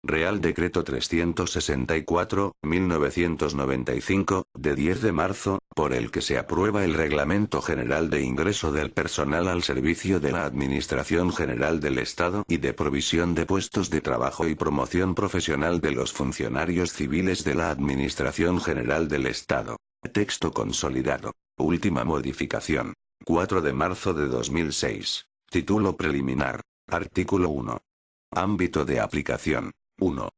Real Decreto 364/1995, de 10 de marzo, por el que se aprueba el Reglamento General de Ingreso del Personal al Servicio de la Administración General del Estado y de provisión de puestos de trabajo y promoción profesional de los funcionarios civiles de la Administración General del Estado. Texto consolidado. Última modificación. 4 de marzo de 2006. Título preliminar. Artículo 1. Ámbito de aplicación. 1.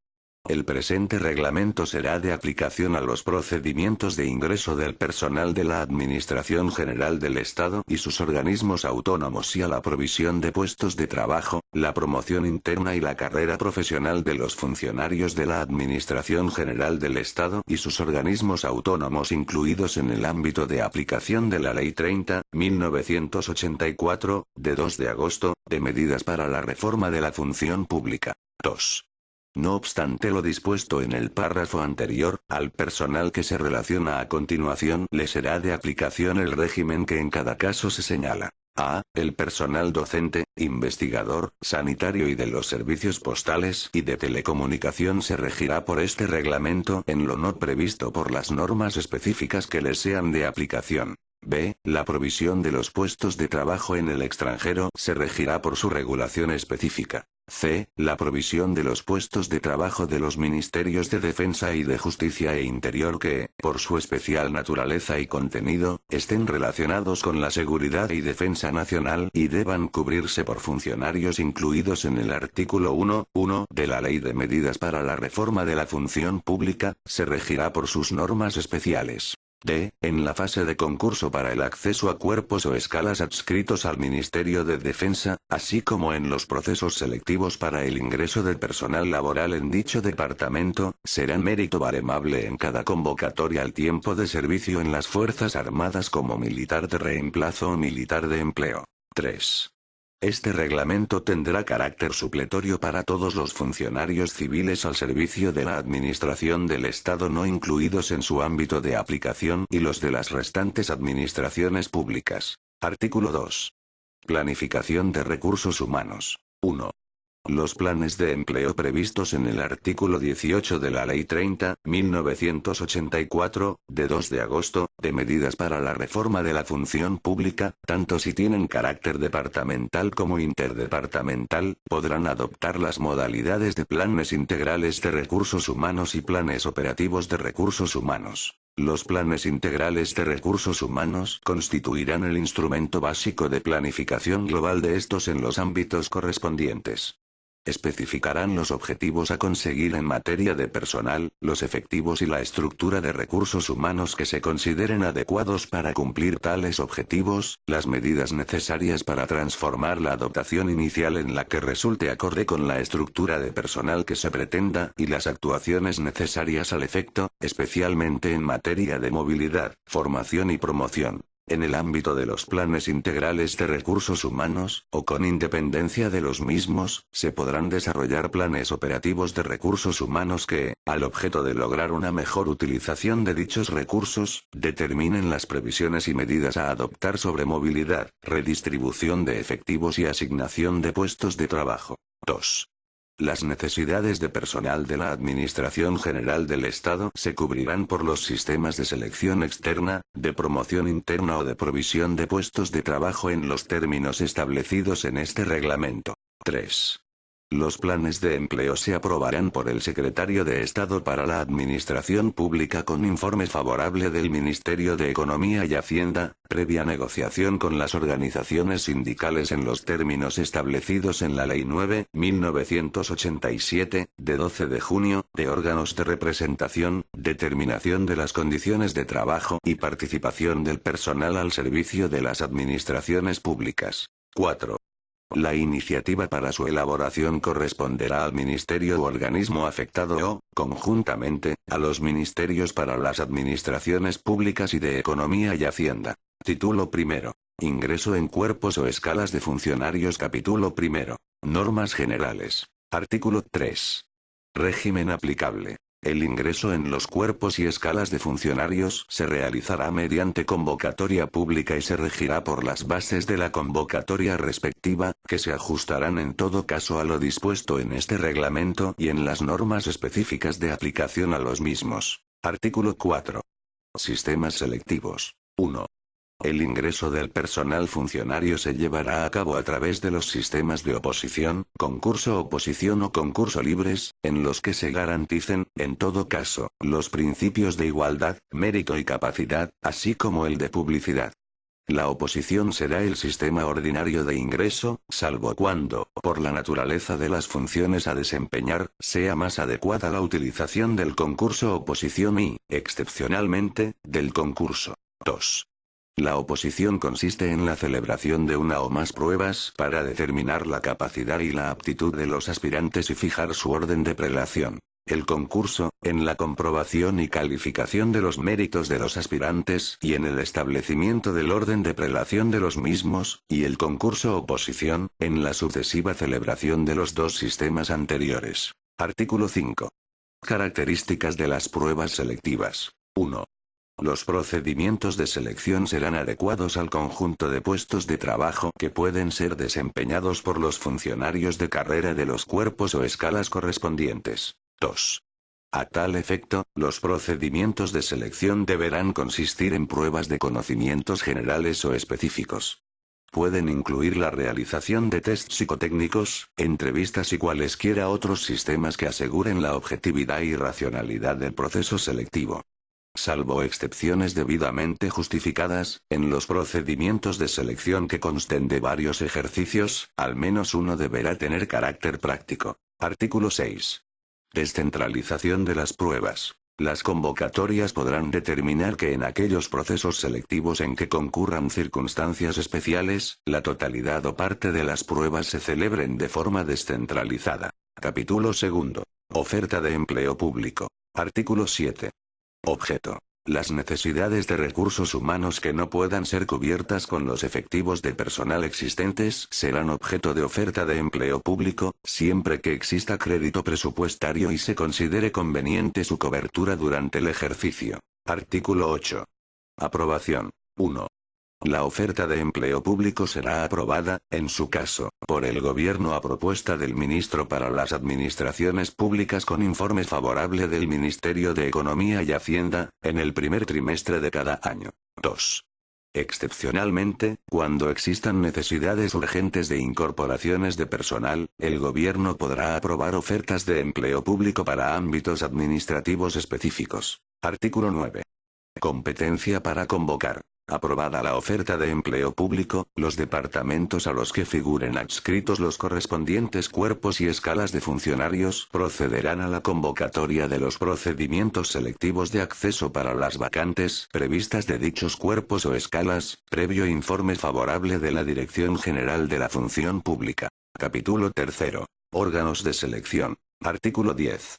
El presente reglamento será de aplicación a los procedimientos de ingreso del personal de la Administración General del Estado y sus organismos autónomos y a la provisión de puestos de trabajo, la promoción interna y la carrera profesional de los funcionarios de la Administración General del Estado y sus organismos autónomos incluidos en el ámbito de aplicación de la Ley 30/1984, de 2 de agosto, de medidas para la reforma de la función pública. 2. No obstante lo dispuesto en el párrafo anterior, al personal que se relaciona a continuación le será de aplicación el régimen que en cada caso se señala. A. El personal docente, investigador, sanitario y de los servicios postales y de telecomunicación se regirá por este reglamento en lo no previsto por las normas específicas que les sean de aplicación. B. La provisión de los puestos de trabajo en el extranjero se regirá por su regulación específica. C. La provisión de los puestos de trabajo de los Ministerios de Defensa y de Justicia e Interior que, por su especial naturaleza y contenido, estén relacionados con la seguridad y defensa nacional y deban cubrirse por funcionarios incluidos en el artículo 1.1 de la Ley de Medidas para la Reforma de la Función Pública, se regirá por sus normas especiales. D. En la fase de concurso para el acceso a cuerpos o escalas adscritos al Ministerio de Defensa, así como en los procesos selectivos para el ingreso del personal laboral en dicho departamento, será mérito baremable en cada convocatoria al tiempo de servicio en las Fuerzas Armadas como militar de reemplazo o militar de empleo. 3. Este reglamento tendrá carácter supletorio para todos los funcionarios civiles al servicio de la Administración del Estado no incluidos en su ámbito de aplicación y los de las restantes administraciones públicas. Artículo 2. Planificación de recursos humanos. 1. Los planes de empleo previstos en el artículo 18 de la Ley 30/1984, de 2 de agosto, de medidas para la reforma de la función pública, tanto si tienen carácter departamental como interdepartamental, podrán adoptar las modalidades de planes integrales de recursos humanos y planes operativos de recursos humanos. Los planes integrales de recursos humanos constituirán el instrumento básico de planificación global de estos en los ámbitos correspondientes. Especificarán los objetivos a conseguir en materia de personal, los efectivos y la estructura de recursos humanos que se consideren adecuados para cumplir tales objetivos, las medidas necesarias para transformar la dotación inicial en la que resulte acorde con la estructura de personal que se pretenda y las actuaciones necesarias al efecto, especialmente en materia de movilidad, formación y promoción. En el ámbito de los planes integrales de recursos humanos, o con independencia de los mismos, se podrán desarrollar planes operativos de recursos humanos que, al objeto de lograr una mejor utilización de dichos recursos, determinen las previsiones y medidas a adoptar sobre movilidad, redistribución de efectivos y asignación de puestos de trabajo. 2. Las necesidades de personal de la Administración General del Estado se cubrirán por los sistemas de selección externa, de promoción interna o de provisión de puestos de trabajo en los términos establecidos en este reglamento. 3. Los planes de empleo se aprobarán por el Secretario de Estado para la Administración Pública con informe favorable del Ministerio de Economía y Hacienda, previa negociación con las organizaciones sindicales en los términos establecidos en la Ley 9/1987, de 12 de junio, de órganos de representación, determinación de las condiciones de trabajo y participación del personal al servicio de las administraciones públicas. 4. La iniciativa para su elaboración corresponderá al ministerio u organismo afectado o, conjuntamente, a los ministerios para las administraciones públicas y de Economía y Hacienda. Título primero. Ingreso en cuerpos o escalas de funcionarios. Capítulo primero. Normas generales. Artículo 3. Régimen aplicable. El ingreso en los cuerpos y escalas de funcionarios se realizará mediante convocatoria pública y se regirá por las bases de la convocatoria respectiva, que se ajustarán en todo caso a lo dispuesto en este reglamento y en las normas específicas de aplicación a los mismos. Artículo 4. Sistemas selectivos. 1. El ingreso del personal funcionario se llevará a cabo a través de los sistemas de oposición, concurso-oposición o concurso libres, en los que se garanticen, en todo caso, los principios de igualdad, mérito y capacidad, así como el de publicidad. La oposición será el sistema ordinario de ingreso, salvo cuando, por la naturaleza de las funciones a desempeñar, sea más adecuada la utilización del concurso-oposición y, excepcionalmente, del concurso. 2. La oposición consiste en la celebración de una o más pruebas para determinar la capacidad y la aptitud de los aspirantes y fijar su orden de prelación. El concurso, en la comprobación y calificación de los méritos de los aspirantes y en el establecimiento del orden de prelación de los mismos, y el concurso-oposición, en la sucesiva celebración de los dos sistemas anteriores. Artículo 5. Características de las pruebas selectivas. 1. Los procedimientos de selección serán adecuados al conjunto de puestos de trabajo que pueden ser desempeñados por los funcionarios de carrera de los cuerpos o escalas correspondientes. 2. A tal efecto, los procedimientos de selección deberán consistir en pruebas de conocimientos generales o específicos. Pueden incluir la realización de test psicotécnicos, entrevistas y cualesquiera otros sistemas que aseguren la objetividad y racionalidad del proceso selectivo. Salvo excepciones debidamente justificadas, en los procedimientos de selección que consten de varios ejercicios, al menos uno deberá tener carácter práctico. Artículo 6. Descentralización de las pruebas. Las convocatorias podrán determinar que en aquellos procesos selectivos en que concurran circunstancias especiales, la totalidad o parte de las pruebas se celebren de forma descentralizada. Capítulo 2. Oferta de empleo público. Artículo 7. Objeto. Las necesidades de recursos humanos que no puedan ser cubiertas con los efectivos de personal existentes serán objeto de oferta de empleo público, siempre que exista crédito presupuestario y se considere conveniente su cobertura durante el ejercicio. Artículo 8. Aprobación. 1. La oferta de empleo público será aprobada, en su caso, por el Gobierno a propuesta del Ministro para las Administraciones Públicas con informe favorable del Ministerio de Economía y Hacienda, en el primer trimestre de cada año. 2. Excepcionalmente, cuando existan necesidades urgentes de incorporaciones de personal, el Gobierno podrá aprobar ofertas de empleo público para ámbitos administrativos específicos. Artículo 9. Competencia para convocar. Aprobada la oferta de empleo público, los departamentos a los que figuren adscritos los correspondientes cuerpos y escalas de funcionarios procederán a la convocatoria de los procedimientos selectivos de acceso para las vacantes previstas de dichos cuerpos o escalas, previo informe favorable de la Dirección General de la Función Pública. Capítulo 3. Órganos de selección. Artículo 10.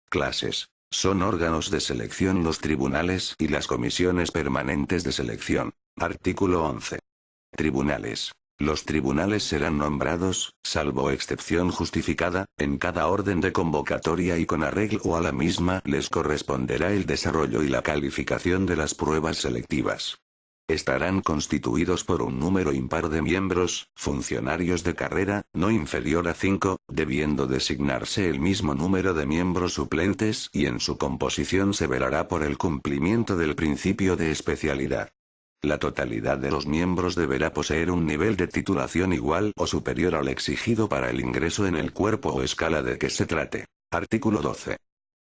Clases. Son órganos de selección los tribunales y las comisiones permanentes de selección. Artículo 11. Tribunales. Los tribunales serán nombrados, salvo excepción justificada, en cada orden de convocatoria y con arreglo a la misma les corresponderá el desarrollo y la calificación de las pruebas selectivas. Estarán constituidos por un número impar de miembros, funcionarios de carrera, no inferior a 5, debiendo designarse el mismo número de miembros suplentes y en su composición se velará por el cumplimiento del principio de especialidad. La totalidad de los miembros deberá poseer un nivel de titulación igual o superior al exigido para el ingreso en el cuerpo o escala de que se trate. Artículo 12.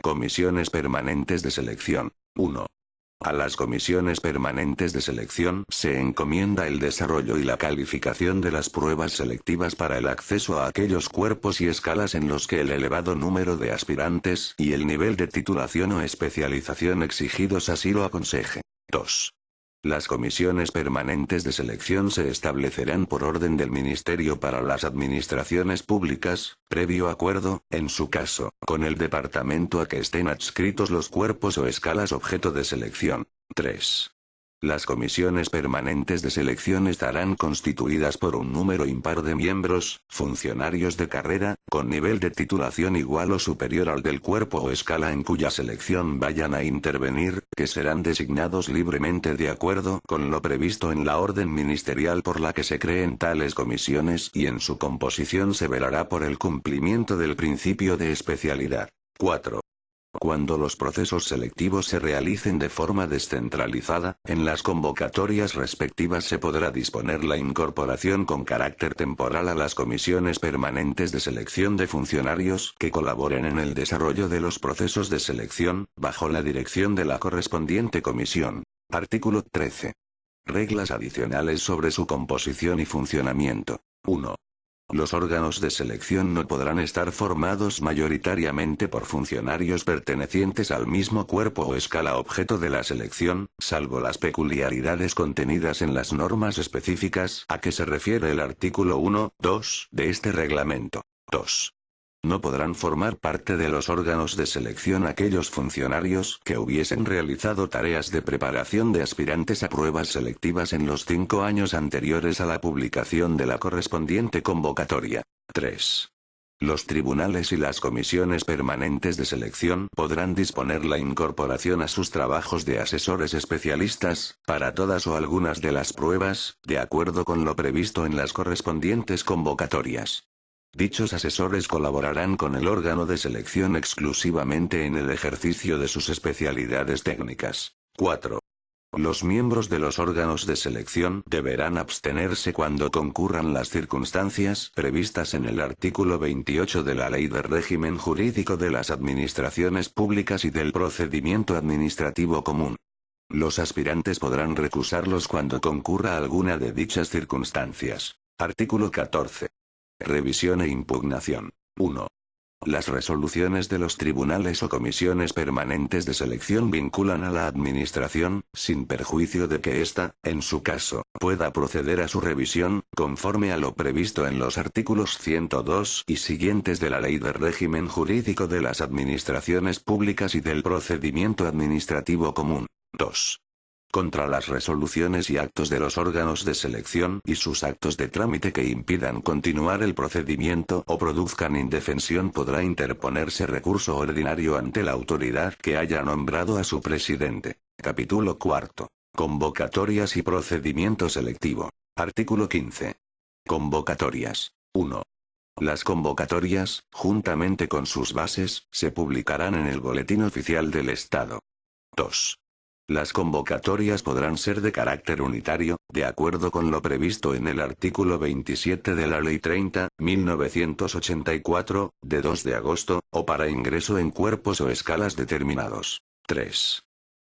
Comisiones permanentes de selección. 1. A las comisiones permanentes de selección se encomienda el desarrollo y la calificación de las pruebas selectivas para el acceso a aquellos cuerpos y escalas en los que el elevado número de aspirantes y el nivel de titulación o especialización exigidos así lo aconseje. 2. Las comisiones permanentes de selección se establecerán por orden del Ministerio para las Administraciones Públicas, previo acuerdo, en su caso, con el departamento a que estén adscritos los cuerpos o escalas objeto de selección. 3. Las comisiones permanentes de selección estarán constituidas por un número impar de miembros, funcionarios de carrera, con nivel de titulación igual o superior al del cuerpo o escala en cuya selección vayan a intervenir, que serán designados libremente de acuerdo con lo previsto en la orden ministerial por la que se creen tales comisiones y en su composición se velará por el cumplimiento del principio de especialidad. 4. Cuando los procesos selectivos se realicen de forma descentralizada, en las convocatorias respectivas se podrá disponer la incorporación con carácter temporal a las comisiones permanentes de selección de funcionarios que colaboren en el desarrollo de los procesos de selección, bajo la dirección de la correspondiente comisión. Artículo 13. Reglas adicionales sobre su composición y funcionamiento. 1. Los órganos de selección no podrán estar formados mayoritariamente por funcionarios pertenecientes al mismo cuerpo o escala objeto de la selección, salvo las peculiaridades contenidas en las normas específicas a que se refiere el artículo 1, 2 de este reglamento. 2. No podrán formar parte de los órganos de selección aquellos funcionarios que hubiesen realizado tareas de preparación de aspirantes a pruebas selectivas en los 5 años anteriores a la publicación de la correspondiente convocatoria. 3. Los tribunales y las comisiones permanentes de selección podrán disponer la incorporación a sus trabajos de asesores especialistas, para todas o algunas de las pruebas, de acuerdo con lo previsto en las correspondientes convocatorias. Dichos asesores colaborarán con el órgano de selección exclusivamente en el ejercicio de sus especialidades técnicas. 4. Los miembros de los órganos de selección deberán abstenerse cuando concurran las circunstancias previstas en el artículo 28 de la Ley de Régimen Jurídico de las Administraciones Públicas y del Procedimiento Administrativo Común. Los aspirantes podrán recusarlos cuando concurra alguna de dichas circunstancias. Artículo 14. Revisión e impugnación. 1. Las resoluciones de los tribunales o comisiones permanentes de selección vinculan a la Administración, sin perjuicio de que ésta, en su caso, pueda proceder a su revisión, conforme a lo previsto en los artículos 102 y siguientes de la Ley de Régimen Jurídico de las Administraciones Públicas y del Procedimiento Administrativo Común. 2. Contra las resoluciones y actos de los órganos de selección y sus actos de trámite que impidan continuar el procedimiento o produzcan indefensión podrá interponerse recurso ordinario ante la autoridad que haya nombrado a su presidente. Capítulo 4. Convocatorias y procedimiento selectivo. Artículo 15. Convocatorias. 1. Las convocatorias, juntamente con sus bases, se publicarán en el Boletín Oficial del Estado. 2. Las convocatorias podrán ser de carácter unitario, de acuerdo con lo previsto en el artículo 27 de la Ley 30.1984, de 2 de agosto, o para ingreso en cuerpos o escalas determinados. 3.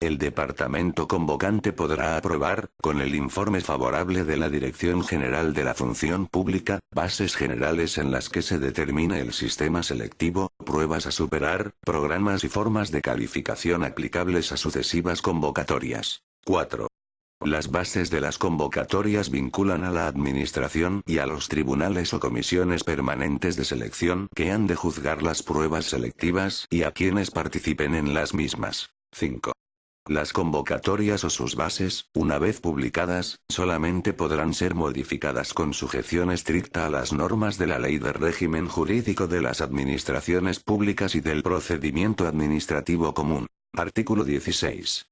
El departamento convocante podrá aprobar, con el informe favorable de la Dirección General de la Función Pública, bases generales en las que se determine el sistema selectivo, pruebas a superar, programas y formas de calificación aplicables a sucesivas convocatorias. 4. Las bases de las convocatorias vinculan a la Administración y a los tribunales o comisiones permanentes de selección que han de juzgar las pruebas selectivas y a quienes participen en las mismas. 5. Las convocatorias o sus bases, una vez publicadas, solamente podrán ser modificadas con sujeción estricta a las normas de la Ley de Régimen Jurídico de las Administraciones Públicas y del Procedimiento Administrativo Común. Artículo 16.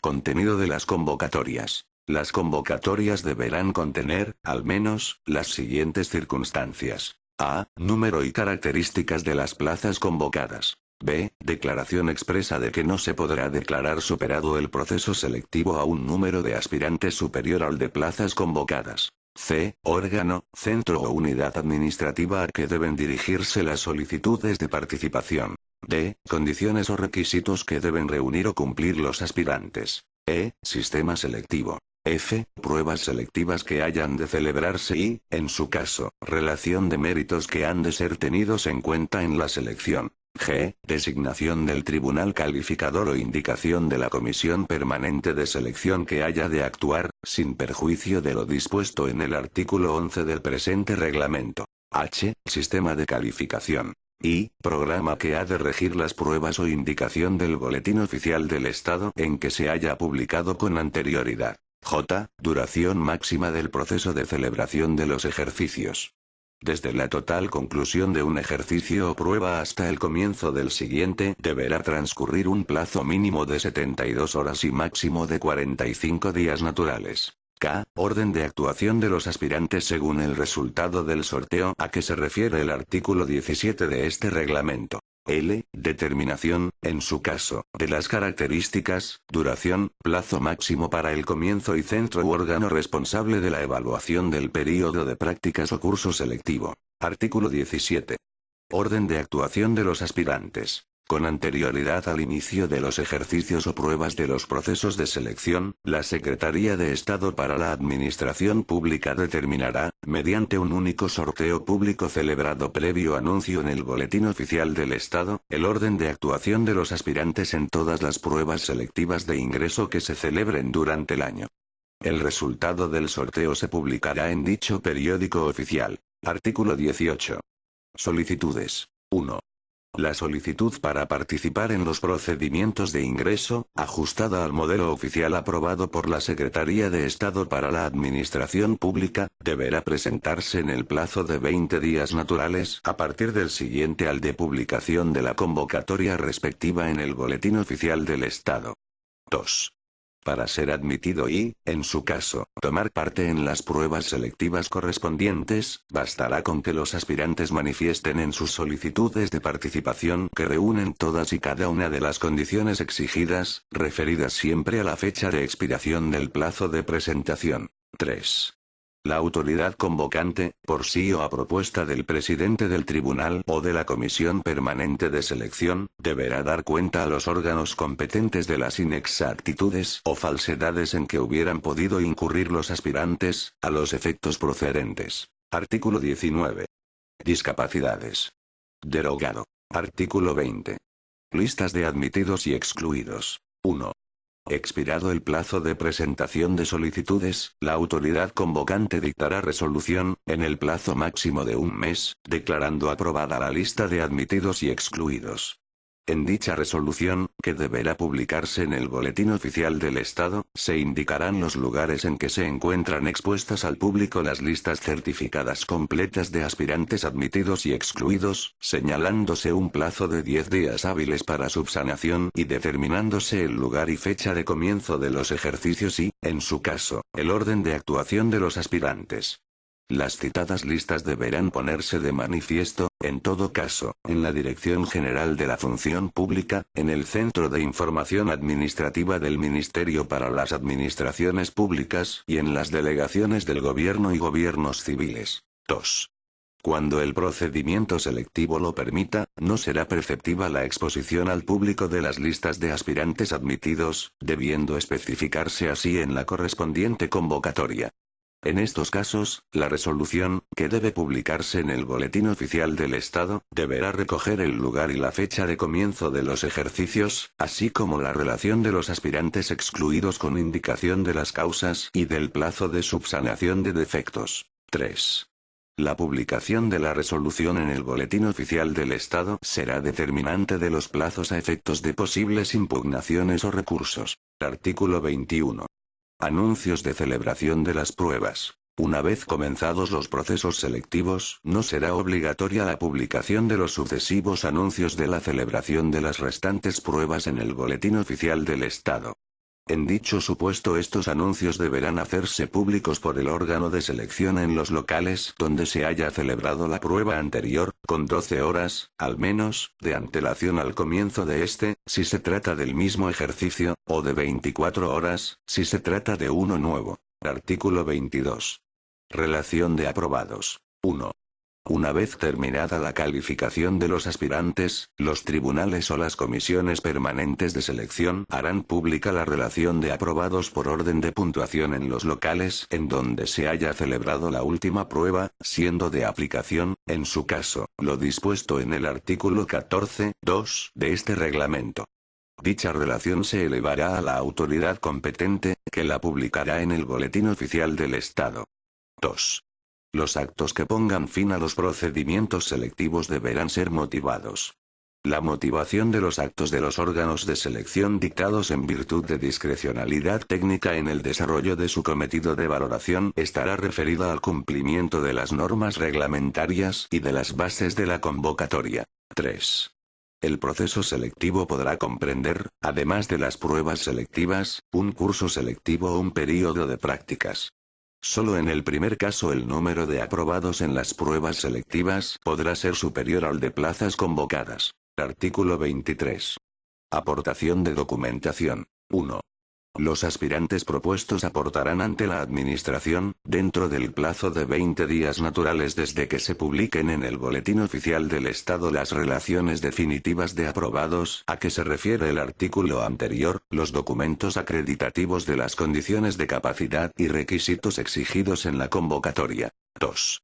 Contenido de las convocatorias. Las convocatorias deberán contener, al menos, las siguientes circunstancias. A. Número y características de las plazas convocadas. B. Declaración expresa de que no se podrá declarar superado el proceso selectivo a un número de aspirantes superior al de plazas convocadas. C. Órgano, centro o unidad administrativa a que deben dirigirse las solicitudes de participación. D. Condiciones o requisitos que deben reunir o cumplir los aspirantes. E. Sistema selectivo. F. Pruebas selectivas que hayan de celebrarse y, en su caso, relación de méritos que han de ser tenidos en cuenta en la selección. G. Designación del tribunal calificador o indicación de la comisión permanente de selección que haya de actuar, sin perjuicio de lo dispuesto en el artículo 11 del presente reglamento. H. Sistema de calificación. I. Programa que ha de regir las pruebas o indicación del Boletín Oficial del Estado en que se haya publicado con anterioridad. J. Duración máxima del proceso de celebración de los ejercicios. Desde la total conclusión de un ejercicio o prueba hasta el comienzo del siguiente, deberá transcurrir un plazo mínimo de 72 horas y máximo de 45 días naturales. K. Orden de actuación de los aspirantes según el resultado del sorteo a que se refiere el artículo 17 de este reglamento. L. Determinación, en su caso, de las características, duración, plazo máximo para el comienzo y centro u órgano responsable de la evaluación del período de prácticas o curso selectivo. Artículo 17. Orden de actuación de los aspirantes. Con anterioridad al inicio de los ejercicios o pruebas de los procesos de selección, la Secretaría de Estado para la Administración Pública determinará, mediante un único sorteo público celebrado previo anuncio en el Boletín Oficial del Estado, el orden de actuación de los aspirantes en todas las pruebas selectivas de ingreso que se celebren durante el año. El resultado del sorteo se publicará en dicho periódico oficial. Artículo 18. Solicitudes. 1. La solicitud para participar en los procedimientos de ingreso, ajustada al modelo oficial aprobado por la Secretaría de Estado para la Administración Pública, deberá presentarse en el plazo de 20 días naturales a partir del siguiente al de publicación de la convocatoria respectiva en el Boletín Oficial del Estado. 2. Para ser admitido y, en su caso, tomar parte en las pruebas selectivas correspondientes, bastará con que los aspirantes manifiesten en sus solicitudes de participación que reúnen todas y cada una de las condiciones exigidas, referidas siempre a la fecha de expiración del plazo de presentación. 3. La autoridad convocante, por sí o a propuesta del presidente del tribunal o de la comisión permanente de selección, deberá dar cuenta a los órganos competentes de las inexactitudes o falsedades en que hubieran podido incurrir los aspirantes, a los efectos procedentes. Artículo 19. Discapacidades. Derogado. Artículo 20. Listas de admitidos y excluidos. 1. Expirado el plazo de presentación de solicitudes, la autoridad convocante dictará resolución, en el plazo máximo de un mes, declarando aprobada la lista de admitidos y excluidos. En dicha resolución, que deberá publicarse en el Boletín Oficial del Estado, se indicarán los lugares en que se encuentran expuestas al público las listas certificadas completas de aspirantes admitidos y excluidos, señalándose un plazo de 10 días hábiles para subsanación y determinándose el lugar y fecha de comienzo de los ejercicios y, en su caso, el orden de actuación de los aspirantes. Las citadas listas deberán ponerse de manifiesto, en todo caso, en la Dirección General de la Función Pública, en el Centro de Información Administrativa del Ministerio para las Administraciones Públicas y en las delegaciones del Gobierno y gobiernos civiles. 2. Cuando el procedimiento selectivo lo permita, no será preceptiva la exposición al público de las listas de aspirantes admitidos, debiendo especificarse así en la correspondiente convocatoria. En estos casos, la resolución, que debe publicarse en el Boletín Oficial del Estado, deberá recoger el lugar y la fecha de comienzo de los ejercicios, así como la relación de los aspirantes excluidos con indicación de las causas y del plazo de subsanación de defectos. 3. La publicación de la resolución en el Boletín Oficial del Estado será determinante de los plazos a efectos de posibles impugnaciones o recursos. Artículo 21. Anuncios de celebración de las pruebas. Una vez comenzados los procesos selectivos, no será obligatoria la publicación de los sucesivos anuncios de la celebración de las restantes pruebas en el Boletín Oficial del Estado. En dicho supuesto, estos anuncios deberán hacerse públicos por el órgano de selección en los locales donde se haya celebrado la prueba anterior, con 12 horas, al menos, de antelación al comienzo de este, si se trata del mismo ejercicio, o de 24 horas, si se trata de uno nuevo. Artículo 22. Relación de aprobados. 1. Una vez terminada la calificación de los aspirantes, los tribunales o las comisiones permanentes de selección harán pública la relación de aprobados por orden de puntuación en los locales en donde se haya celebrado la última prueba, siendo de aplicación, en su caso, lo dispuesto en el artículo 14.2 de este reglamento. Dicha relación se elevará a la autoridad competente, que la publicará en el Boletín Oficial del Estado. 2. Los actos que pongan fin a los procedimientos selectivos deberán ser motivados. La motivación de los actos de los órganos de selección dictados en virtud de discrecionalidad técnica en el desarrollo de su cometido de valoración estará referida al cumplimiento de las normas reglamentarias y de las bases de la convocatoria. 3. El proceso selectivo podrá comprender, además de las pruebas selectivas, un curso selectivo o un período de prácticas. Solo en el primer caso el número de aprobados en las pruebas selectivas podrá ser superior al de plazas convocadas. Artículo 23. Aportación de documentación. 1. Los aspirantes propuestos aportarán ante la Administración, dentro del plazo de 20 días naturales desde que se publiquen en el Boletín Oficial del Estado las relaciones definitivas de aprobados a que se refiere el artículo anterior, los documentos acreditativos de las condiciones de capacidad y requisitos exigidos en la convocatoria. 2.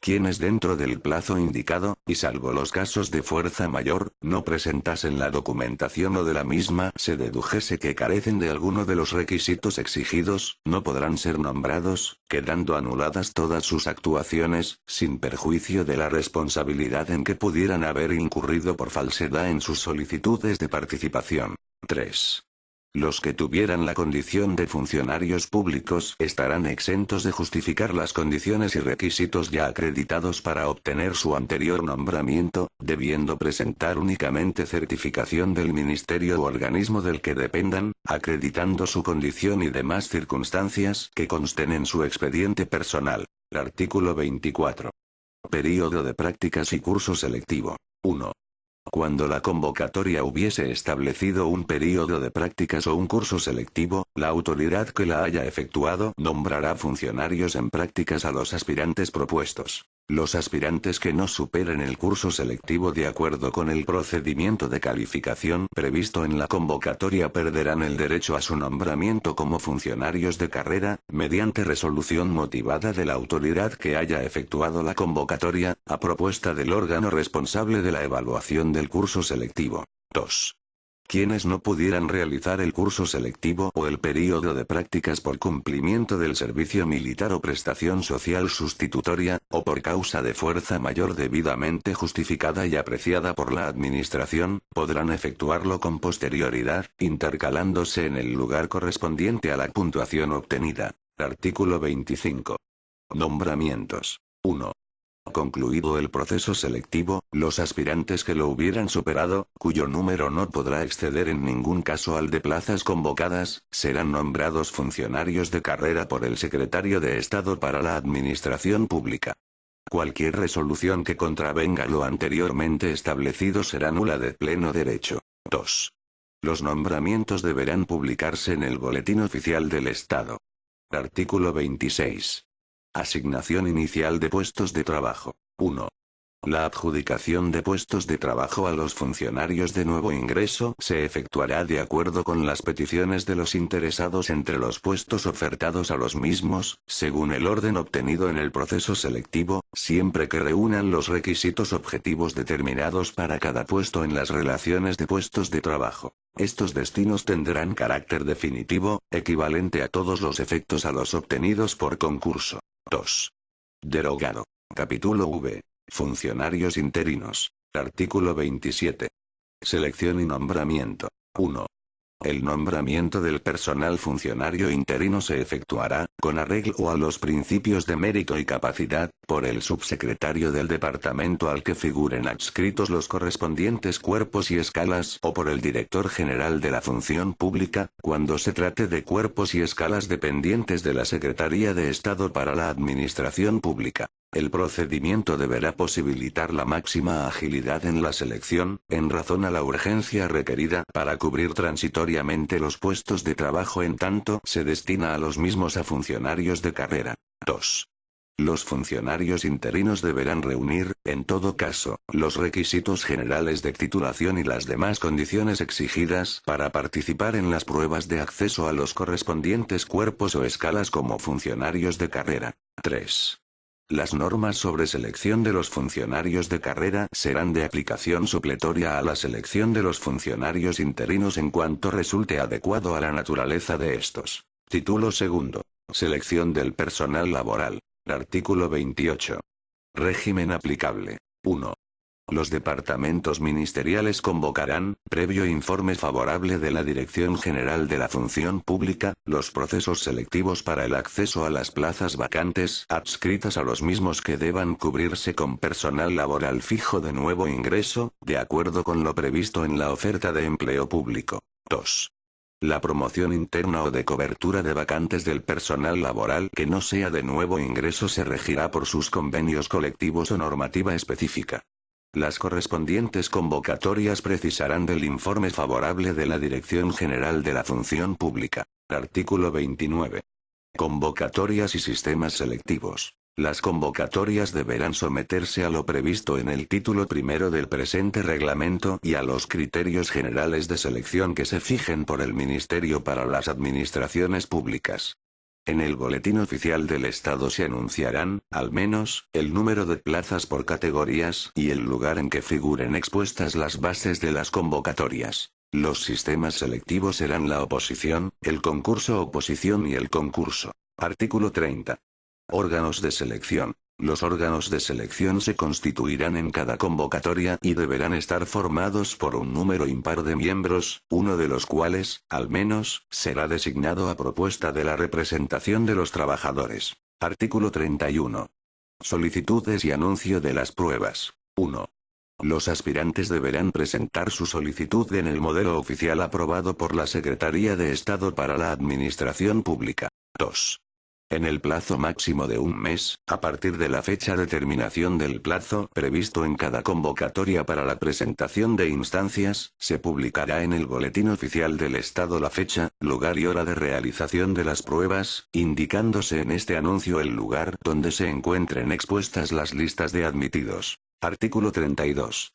Quienes dentro del plazo indicado, y salvo los casos de fuerza mayor, no presentasen la documentación o de la misma se dedujese que carecen de alguno de los requisitos exigidos, no podrán ser nombrados, quedando anuladas todas sus actuaciones, sin perjuicio de la responsabilidad en que pudieran haber incurrido por falsedad en sus solicitudes de participación. 3. Los que tuvieran la condición de funcionarios públicos estarán exentos de justificar las condiciones y requisitos ya acreditados para obtener su anterior nombramiento, debiendo presentar únicamente certificación del ministerio u organismo del que dependan, acreditando su condición y demás circunstancias que consten en su expediente personal. Artículo 24. Período de prácticas y curso selectivo. 1. Cuando la convocatoria hubiese establecido un período de prácticas o un curso selectivo, la autoridad que la haya efectuado nombrará funcionarios en prácticas a los aspirantes propuestos. Los aspirantes que no superen el curso selectivo de acuerdo con el procedimiento de calificación previsto en la convocatoria perderán el derecho a su nombramiento como funcionarios de carrera, mediante resolución motivada de la autoridad que haya efectuado la convocatoria, a propuesta del órgano responsable de la evaluación del curso selectivo. 2. Quienes no pudieran realizar el curso selectivo o el período de prácticas por cumplimiento del servicio militar o prestación social sustitutoria, o por causa de fuerza mayor debidamente justificada y apreciada por la Administración, podrán efectuarlo con posterioridad, intercalándose en el lugar correspondiente a la puntuación obtenida. Artículo 25. Nombramientos. 1. Concluido el proceso selectivo, los aspirantes que lo hubieran superado, cuyo número no podrá exceder en ningún caso al de plazas convocadas, serán nombrados funcionarios de carrera por el Secretario de Estado para la Administración Pública. Cualquier resolución que contravenga lo anteriormente establecido será nula de pleno derecho. 2. Los nombramientos deberán publicarse en el Boletín Oficial del Estado. Artículo 26. Asignación inicial de puestos de trabajo. 1. La adjudicación de puestos de trabajo a los funcionarios de nuevo ingreso se efectuará de acuerdo con las peticiones de los interesados entre los puestos ofertados a los mismos, según el orden obtenido en el proceso selectivo, siempre que reúnan los requisitos objetivos determinados para cada puesto en las relaciones de puestos de trabajo. Estos destinos tendrán carácter definitivo, equivalente a todos los efectos a los obtenidos por concurso. 2. Derogado. Capítulo V. Funcionarios interinos. Artículo 27. Selección y nombramiento. 1. El nombramiento del personal funcionario interino se efectuará, con arreglo a los principios de mérito y capacidad, por el subsecretario del departamento al que figuren adscritos los correspondientes cuerpos y escalas o por el director general de la función pública, cuando se trate de cuerpos y escalas dependientes de la Secretaría de Estado para la Administración Pública. El procedimiento deberá posibilitar la máxima agilidad en la selección, en razón a la urgencia requerida para cubrir transitoriamente los puestos de trabajo en tanto se destina a los mismos a funcionarios de carrera. 2. Los funcionarios interinos deberán reunir, en todo caso, los requisitos generales de titulación y las demás condiciones exigidas para participar en las pruebas de acceso a los correspondientes cuerpos o escalas como funcionarios de carrera. 3. Las normas sobre selección de los funcionarios de carrera serán de aplicación supletoria a la selección de los funcionarios interinos en cuanto resulte adecuado a la naturaleza de estos. Título segundo. Selección del personal laboral. Artículo 28. Régimen aplicable. 1. Los departamentos ministeriales convocarán, previo informe favorable de la Dirección General de la Función Pública, los procesos selectivos para el acceso a las plazas vacantes adscritas a los mismos que deban cubrirse con personal laboral fijo de nuevo ingreso, de acuerdo con lo previsto en la oferta de empleo público. 2. La promoción interna o de cobertura de vacantes del personal laboral que no sea de nuevo ingreso se regirá por sus convenios colectivos o normativa específica. Las correspondientes convocatorias precisarán del informe favorable de la Dirección General de la Función Pública. Artículo 29. Convocatorias y sistemas selectivos. Las convocatorias deberán someterse a lo previsto en el título primero del presente reglamento y a los criterios generales de selección que se fijen por el Ministerio para las Administraciones Públicas. En el Boletín Oficial del Estado se anunciarán, al menos, el número de plazas por categorías y el lugar en que figuren expuestas las bases de las convocatorias. Los sistemas selectivos serán la oposición, el concurso-oposición y el concurso. Artículo 30. Órganos de selección. Los órganos de selección se constituirán en cada convocatoria y deberán estar formados por un número impar de miembros, uno de los cuales, al menos, será designado a propuesta de la representación de los trabajadores. Artículo 31. Solicitudes y anuncio de las pruebas. 1. Los aspirantes deberán presentar su solicitud en el modelo oficial aprobado por la Secretaría de Estado para la Administración Pública. 2. En el plazo máximo de un mes, a partir de la fecha de terminación del plazo previsto en cada convocatoria para la presentación de instancias, se publicará en el Boletín Oficial del Estado la fecha, lugar y hora de realización de las pruebas, indicándose en este anuncio el lugar donde se encuentren expuestas las listas de admitidos. Artículo 32.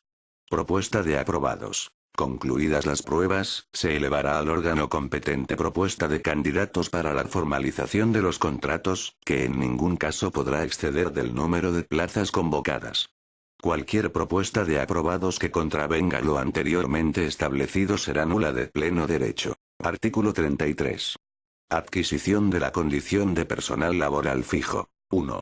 Propuesta de aprobados. Concluidas las pruebas, se elevará al órgano competente propuesta de candidatos para la formalización de los contratos, que en ningún caso podrá exceder del número de plazas convocadas. Cualquier propuesta de aprobados que contravenga lo anteriormente establecido será nula de pleno derecho. Artículo 33. Adquisición de la condición de personal laboral fijo. 1.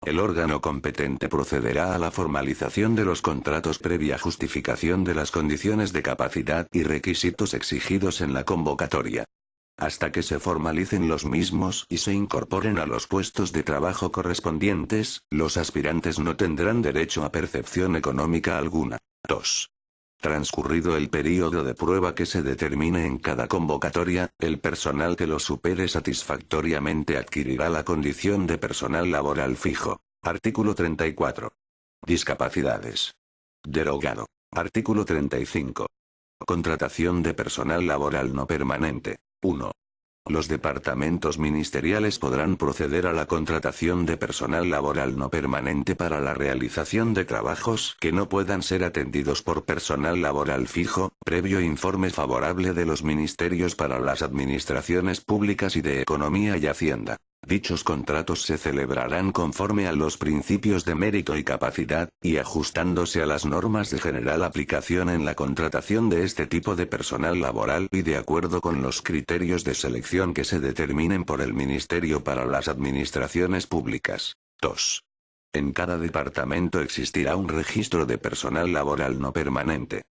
El órgano competente procederá a la formalización de los contratos previa justificación de las condiciones de capacidad y requisitos exigidos en la convocatoria. Hasta que se formalicen los mismos y se incorporen a los puestos de trabajo correspondientes, los aspirantes no tendrán derecho a percepción económica alguna. 2. Transcurrido el período de prueba que se determine en cada convocatoria, el personal que lo supere satisfactoriamente adquirirá la condición de personal laboral fijo. Artículo 34. Discapacidades. Derogado. Artículo 35. Contratación de personal laboral no permanente. 1. Los departamentos ministeriales podrán proceder a la contratación de personal laboral no permanente para la realización de trabajos que no puedan ser atendidos por personal laboral fijo, previo informe favorable de los ministerios para las administraciones públicas y de Economía y Hacienda. Dichos contratos se celebrarán conforme a los principios de mérito y capacidad, y ajustándose a las normas de general aplicación en la contratación de este tipo de personal laboral y de acuerdo con los criterios de selección que se determinen por el Ministerio para las Administraciones Públicas. 2. En cada departamento existirá un registro de personal laboral no permanente.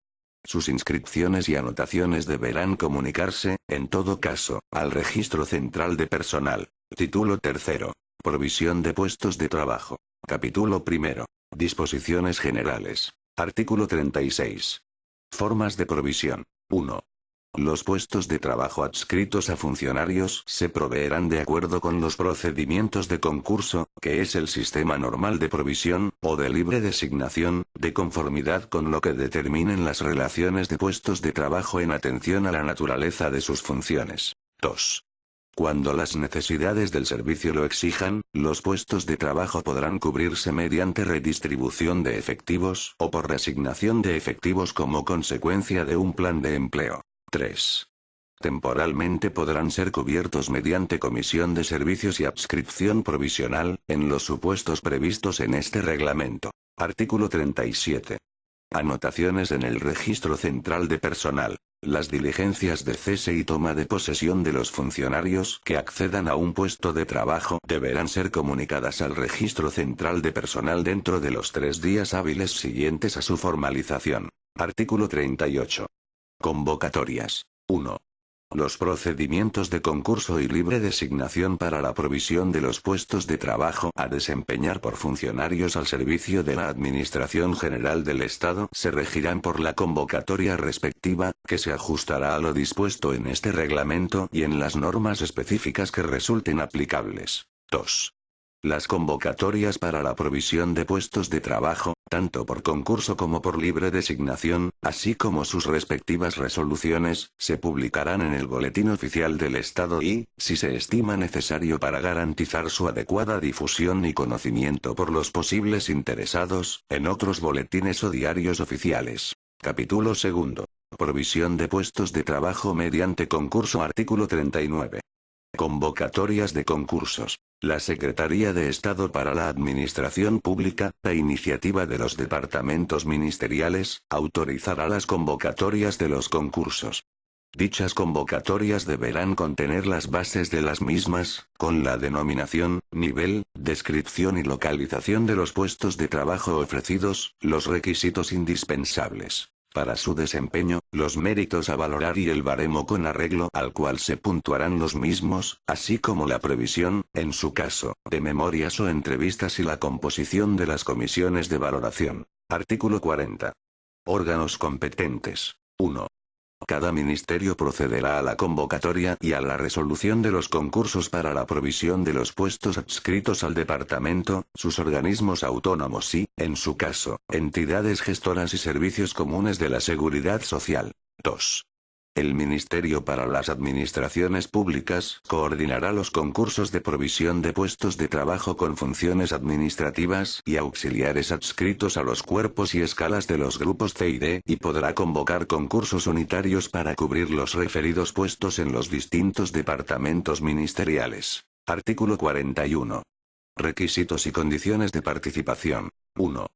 Sus inscripciones y anotaciones deberán comunicarse, en todo caso, al Registro Central de Personal. Título 3. Provisión de puestos de trabajo. Capítulo 1. Disposiciones generales. Artículo 36. Formas de provisión. 1. Los puestos de trabajo adscritos a funcionarios se proveerán de acuerdo con los procedimientos de concurso, que es el sistema normal de provisión, o de libre designación, de conformidad con lo que determinen las relaciones de puestos de trabajo en atención a la naturaleza de sus funciones. 2. Cuando las necesidades del servicio lo exijan, los puestos de trabajo podrán cubrirse mediante redistribución de efectivos o por reasignación de efectivos como consecuencia de un plan de empleo. 3. Temporalmente podrán ser cubiertos mediante comisión de servicios y adscripción provisional, en los supuestos previstos en este reglamento. Artículo 37. Anotaciones en el Registro Central de Personal. Las diligencias de cese y toma de posesión de los funcionarios que accedan a un puesto de trabajo deberán ser comunicadas al Registro Central de Personal dentro de los 3 días hábiles siguientes a su formalización. Artículo 38. Convocatorias. 1. Los procedimientos de concurso y libre designación para la provisión de los puestos de trabajo a desempeñar por funcionarios al servicio de la Administración General del Estado se regirán por la convocatoria respectiva, que se ajustará a lo dispuesto en este reglamento y en las normas específicas que resulten aplicables. 2. Las convocatorias para la provisión de puestos de trabajo, tanto por concurso como por libre designación, así como sus respectivas resoluciones, se publicarán en el Boletín Oficial del Estado y, si se estima necesario para garantizar su adecuada difusión y conocimiento por los posibles interesados, en otros boletines o diarios oficiales. Capítulo 2. Provisión de puestos de trabajo mediante concurso. Artículo 39. Convocatorias de concursos. La Secretaría de Estado para la Administración Pública, a iniciativa de los departamentos ministeriales, autorizará las convocatorias de los concursos. Dichas convocatorias deberán contener las bases de las mismas, con la denominación, nivel, descripción y localización de los puestos de trabajo ofrecidos, los requisitos indispensables para su desempeño, los méritos a valorar y el baremo con arreglo al cual se puntuarán los mismos, así como la previsión, en su caso, de memorias o entrevistas y la composición de las comisiones de valoración. Artículo 40. Órganos competentes. 1. Cada ministerio procederá a la convocatoria y a la resolución de los concursos para la provisión de los puestos adscritos al departamento, sus organismos autónomos y, en su caso, entidades gestoras y servicios comunes de la seguridad social. 2. El Ministerio para las Administraciones Públicas coordinará los concursos de provisión de puestos de trabajo con funciones administrativas y auxiliares adscritos a los cuerpos y escalas de los grupos C y D y podrá convocar concursos unitarios para cubrir los referidos puestos en los distintos departamentos ministeriales. Artículo 41. Requisitos y condiciones de participación. 1.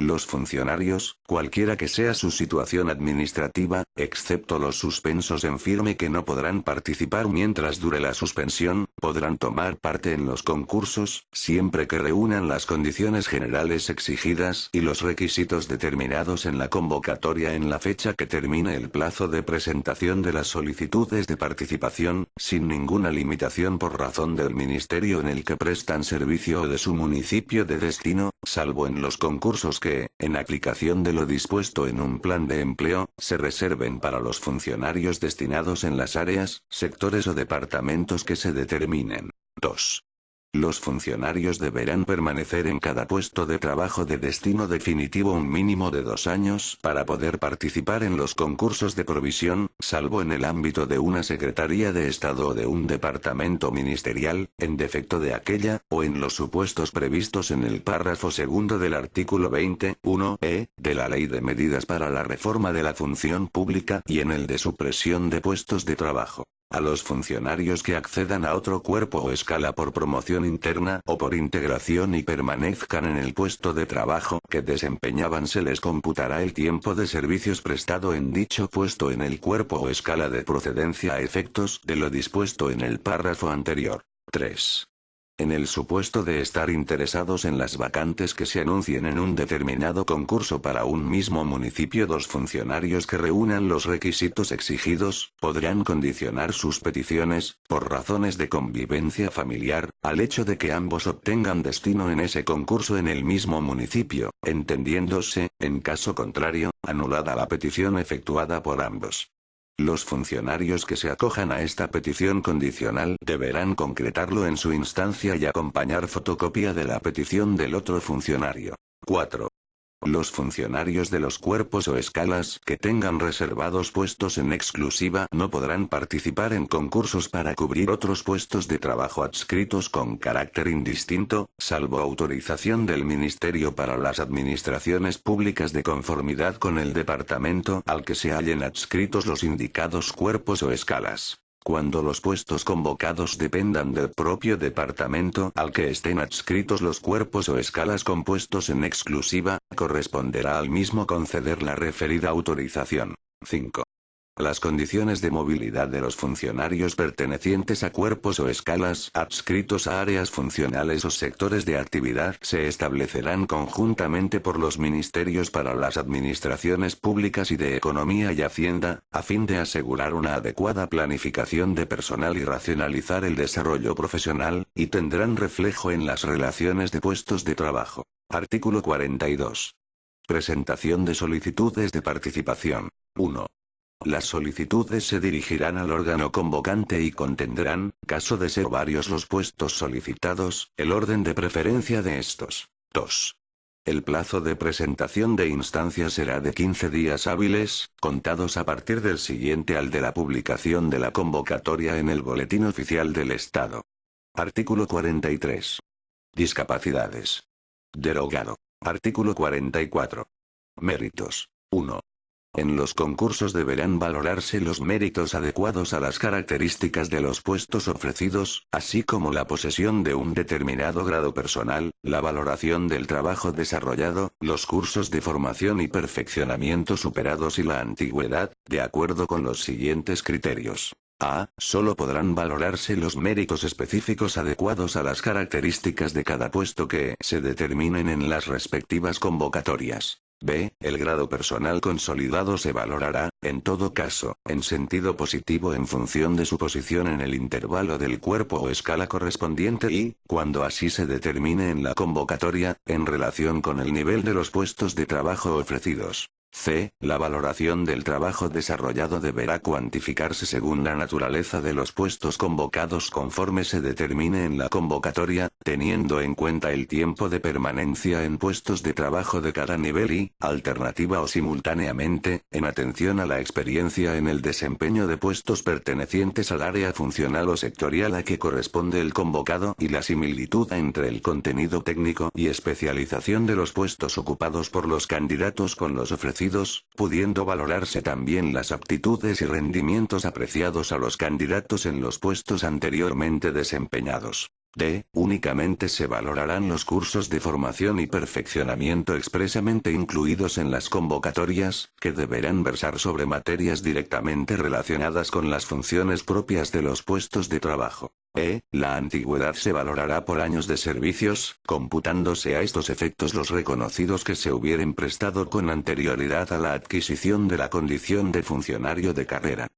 Los funcionarios, cualquiera que sea su situación administrativa, excepto los suspensos en firme que no podrán participar mientras dure la suspensión, podrán tomar parte en los concursos, siempre que reúnan las condiciones generales exigidas y los requisitos determinados en la convocatoria en la fecha que termine el plazo de presentación de las solicitudes de participación, sin ninguna limitación por razón del ministerio en el que prestan servicio o de su municipio de destino, salvo en los concursos que, en aplicación de lo dispuesto en un plan de empleo, se reserven para los funcionarios destinados en las áreas, sectores o departamentos que se determinen. 2. Los funcionarios deberán permanecer en cada puesto de trabajo de destino definitivo un mínimo de 2 años para poder participar en los concursos de provisión, salvo en el ámbito de una Secretaría de Estado o de un departamento ministerial, en defecto de aquella, o en los supuestos previstos en el párrafo segundo del artículo 20(1)(e) de la Ley de Medidas para la Reforma de la Función Pública y en el de supresión de puestos de trabajo. A los funcionarios que accedan a otro cuerpo o escala por promoción interna o por integración y permanezcan en el puesto de trabajo que desempeñaban se les computará el tiempo de servicios prestado en dicho puesto en el cuerpo o escala de procedencia a efectos de lo dispuesto en el párrafo anterior. 3. En el supuesto de estar interesados en las vacantes que se anuncien en un determinado concurso para un mismo municipio, 2 funcionarios que reúnan los requisitos exigidos, podrán condicionar sus peticiones, por razones de convivencia familiar, al hecho de que ambos obtengan destino en ese concurso en el mismo municipio, entendiéndose, en caso contrario, anulada la petición efectuada por ambos. Los funcionarios que se acojan a esta petición condicional deberán concretarlo en su instancia y acompañar fotocopia de la petición del otro funcionario. 4. Los funcionarios de los cuerpos o escalas que tengan reservados puestos en exclusiva no podrán participar en concursos para cubrir otros puestos de trabajo adscritos con carácter indistinto, salvo autorización del Ministerio para las Administraciones Públicas de conformidad con el departamento al que se hallen adscritos los indicados cuerpos o escalas. Cuando los puestos convocados dependan del propio departamento al que estén adscritos los cuerpos o escalas compuestos en exclusiva, corresponderá al mismo conceder la referida autorización. 5. Las condiciones de movilidad de los funcionarios pertenecientes a cuerpos o escalas adscritos a áreas funcionales o sectores de actividad se establecerán conjuntamente por los ministerios para las administraciones públicas y de Economía y Hacienda, a fin de asegurar una adecuada planificación de personal y racionalizar el desarrollo profesional, y tendrán reflejo en las relaciones de puestos de trabajo. Artículo 42. Presentación de solicitudes de participación. 1. Las solicitudes se dirigirán al órgano convocante y contendrán, caso de ser varios los puestos solicitados, el orden de preferencia de estos. 2. El plazo de presentación de instancias será de 15 días hábiles, contados a partir del siguiente al de la publicación de la convocatoria en el Boletín Oficial del Estado. Artículo 43. Discapacidades. Derogado. Artículo 44. Méritos. 1. En los concursos deberán valorarse los méritos adecuados a las características de los puestos ofrecidos, así como la posesión de un determinado grado personal, la valoración del trabajo desarrollado, los cursos de formación y perfeccionamiento superados y la antigüedad, de acuerdo con los siguientes criterios. A. Solo podrán valorarse los méritos específicos adecuados a las características de cada puesto que se determinen en las respectivas convocatorias. B. El grado personal consolidado se valorará, en todo caso, en sentido positivo en función de su posición en el intervalo del cuerpo o escala correspondiente y, cuando así se determine en la convocatoria, en relación con el nivel de los puestos de trabajo ofrecidos. C. La valoración del trabajo desarrollado deberá cuantificarse según la naturaleza de los puestos convocados conforme se determine en la convocatoria, teniendo en cuenta el tiempo de permanencia en puestos de trabajo de cada nivel y, alternativa o simultáneamente, en atención a la experiencia en el desempeño de puestos pertenecientes al área funcional o sectorial a que corresponde el convocado y la similitud entre el contenido técnico y especialización de los puestos ocupados por los candidatos con los ofrecidos, pudiendo valorarse también las aptitudes y rendimientos apreciados a los candidatos en los puestos anteriormente desempeñados. D. Únicamente se valorarán los cursos de formación y perfeccionamiento expresamente incluidos en las convocatorias, que deberán versar sobre materias directamente relacionadas con las funciones propias de los puestos de trabajo. E. La antigüedad se valorará por años de servicios, computándose a estos efectos los reconocidos que se hubieren prestado con anterioridad a la adquisición de la condición de funcionario de carrera.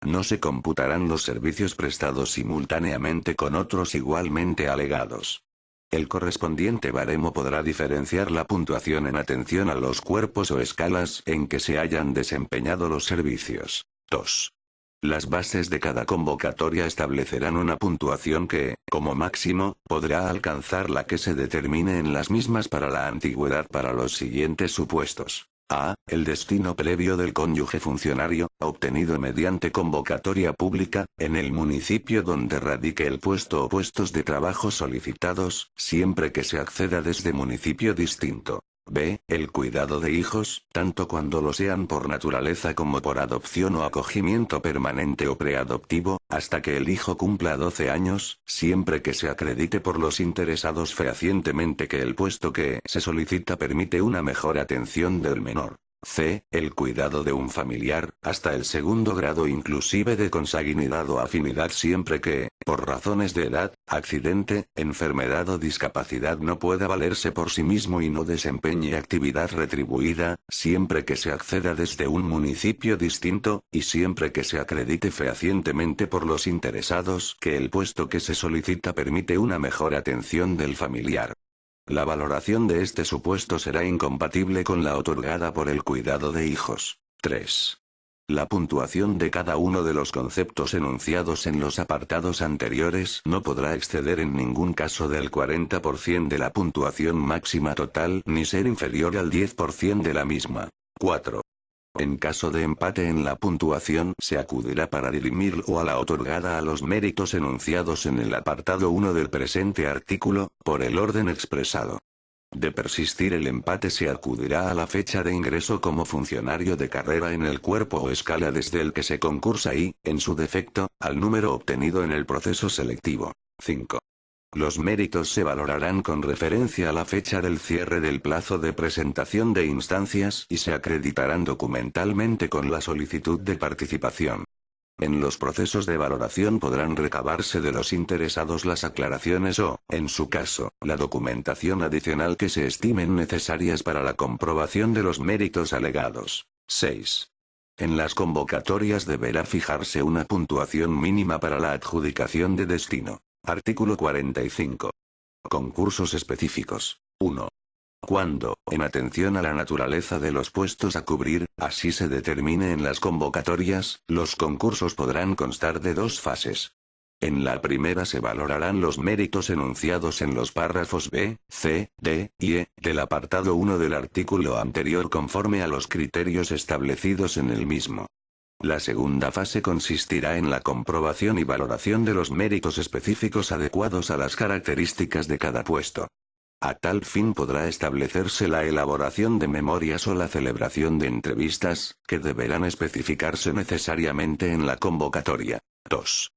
No se computarán los servicios prestados simultáneamente con otros igualmente alegados. El correspondiente baremo podrá diferenciar la puntuación en atención a los cuerpos o escalas en que se hayan desempeñado los servicios. 2. Las bases de cada convocatoria establecerán una puntuación que, como máximo, podrá alcanzar la que se determine en las mismas para la antigüedad para los siguientes supuestos. A. El destino previo del cónyuge funcionario, obtenido mediante convocatoria pública, en el municipio donde radique el puesto o puestos de trabajo solicitados, siempre que se acceda desde municipio distinto. B. El cuidado de hijos, tanto cuando lo sean por naturaleza como por adopción o acogimiento permanente o preadoptivo, hasta que el hijo cumpla 12 años, siempre que se acredite por los interesados fehacientemente que el puesto que se solicita permite una mejor atención del menor. C. El cuidado de un familiar, hasta el segundo grado inclusive de consanguinidad o afinidad siempre que, por razones de edad, accidente, enfermedad o discapacidad no pueda valerse por sí mismo y no desempeñe actividad retribuida, siempre que se acceda desde un municipio distinto, y siempre que se acredite fehacientemente por los interesados que el puesto que se solicita permite una mejor atención del familiar. La valoración de este supuesto será incompatible con la otorgada por el cuidado de hijos. 3. La puntuación de cada uno de los conceptos enunciados en los apartados anteriores no podrá exceder en ningún caso del 40% de la puntuación máxima total ni ser inferior al 10% de la misma. 4. En caso de empate en la puntuación se acudirá para dirimirlo a la otorgada a los méritos enunciados en el apartado 1 del presente artículo, por el orden expresado. De persistir el empate se acudirá a la fecha de ingreso como funcionario de carrera en el cuerpo o escala desde el que se concursa y, en su defecto, al número obtenido en el proceso selectivo. 5. Los méritos se valorarán con referencia a la fecha del cierre del plazo de presentación de instancias y se acreditarán documentalmente con la solicitud de participación. En los procesos de valoración podrán recabarse de los interesados las aclaraciones o, en su caso, la documentación adicional que se estimen necesarias para la comprobación de los méritos alegados. 6. En las convocatorias deberá fijarse una puntuación mínima para la adjudicación de destino. Artículo 45. Concursos específicos. 1. Cuando, en atención a la naturaleza de los puestos a cubrir, así se determine en las convocatorias, los concursos podrán constar de dos fases. En la primera se valorarán los méritos enunciados en los párrafos B, C, D y E del apartado 1 del artículo anterior conforme a los criterios establecidos en el mismo. La segunda fase consistirá en la comprobación y valoración de los méritos específicos adecuados a las características de cada puesto. A tal fin podrá establecerse la elaboración de memorias o la celebración de entrevistas, que deberán especificarse necesariamente en la convocatoria. 2.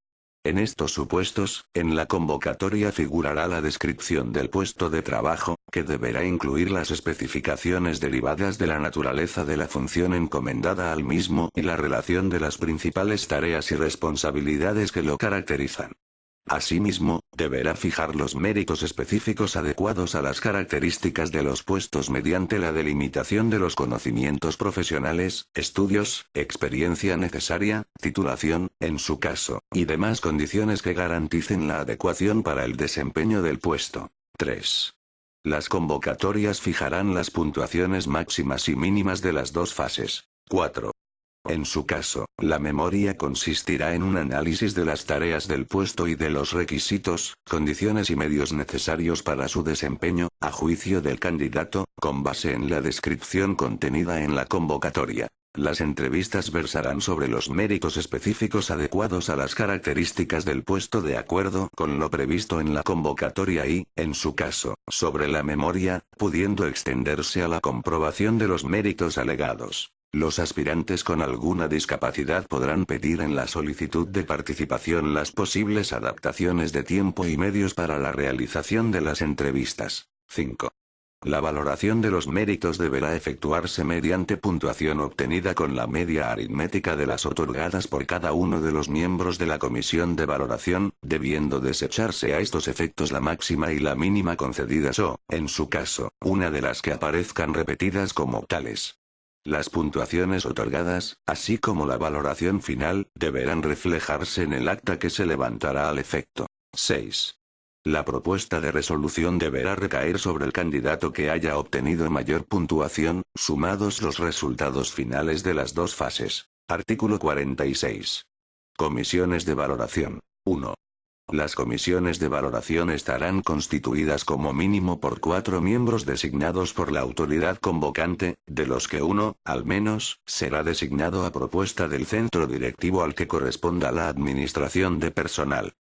En estos supuestos, en la convocatoria figurará la descripción del puesto de trabajo, que deberá incluir las especificaciones derivadas de la naturaleza de la función encomendada al mismo y la relación de las principales tareas y responsabilidades que lo caracterizan. Asimismo, deberá fijar los méritos específicos adecuados a las características de los puestos mediante la delimitación de los conocimientos profesionales, estudios, experiencia necesaria, titulación, en su caso, y demás condiciones que garanticen la adecuación para el desempeño del puesto. 3. Las convocatorias fijarán las puntuaciones máximas y mínimas de las dos fases. 4. En su caso, la memoria consistirá en un análisis de las tareas del puesto y de los requisitos, condiciones y medios necesarios para su desempeño, a juicio del candidato, con base en la descripción contenida en la convocatoria. Las entrevistas versarán sobre los méritos específicos adecuados a las características del puesto de acuerdo con lo previsto en la convocatoria y, en su caso, sobre la memoria, pudiendo extenderse a la comprobación de los méritos alegados. Los aspirantes con alguna discapacidad podrán pedir en la solicitud de participación las posibles adaptaciones de tiempo y medios para la realización de las entrevistas. 5. La valoración de los méritos deberá efectuarse mediante puntuación obtenida con la media aritmética de las otorgadas por cada uno de los miembros de la comisión de valoración, debiendo desecharse a estos efectos la máxima y la mínima concedidas o, en su caso, una de las que aparezcan repetidas como tales. Las puntuaciones otorgadas, así como la valoración final, deberán reflejarse en el acta que se levantará al efecto. 6. La propuesta de resolución deberá recaer sobre el candidato que haya obtenido mayor puntuación, sumados los resultados finales de las dos fases. Artículo 46. Comisiones de valoración. 1. Las comisiones de valoración estarán constituidas como mínimo por 4 miembros designados por la autoridad convocante, de los que uno, al menos, será designado a propuesta del centro directivo al que corresponda la administración de personal.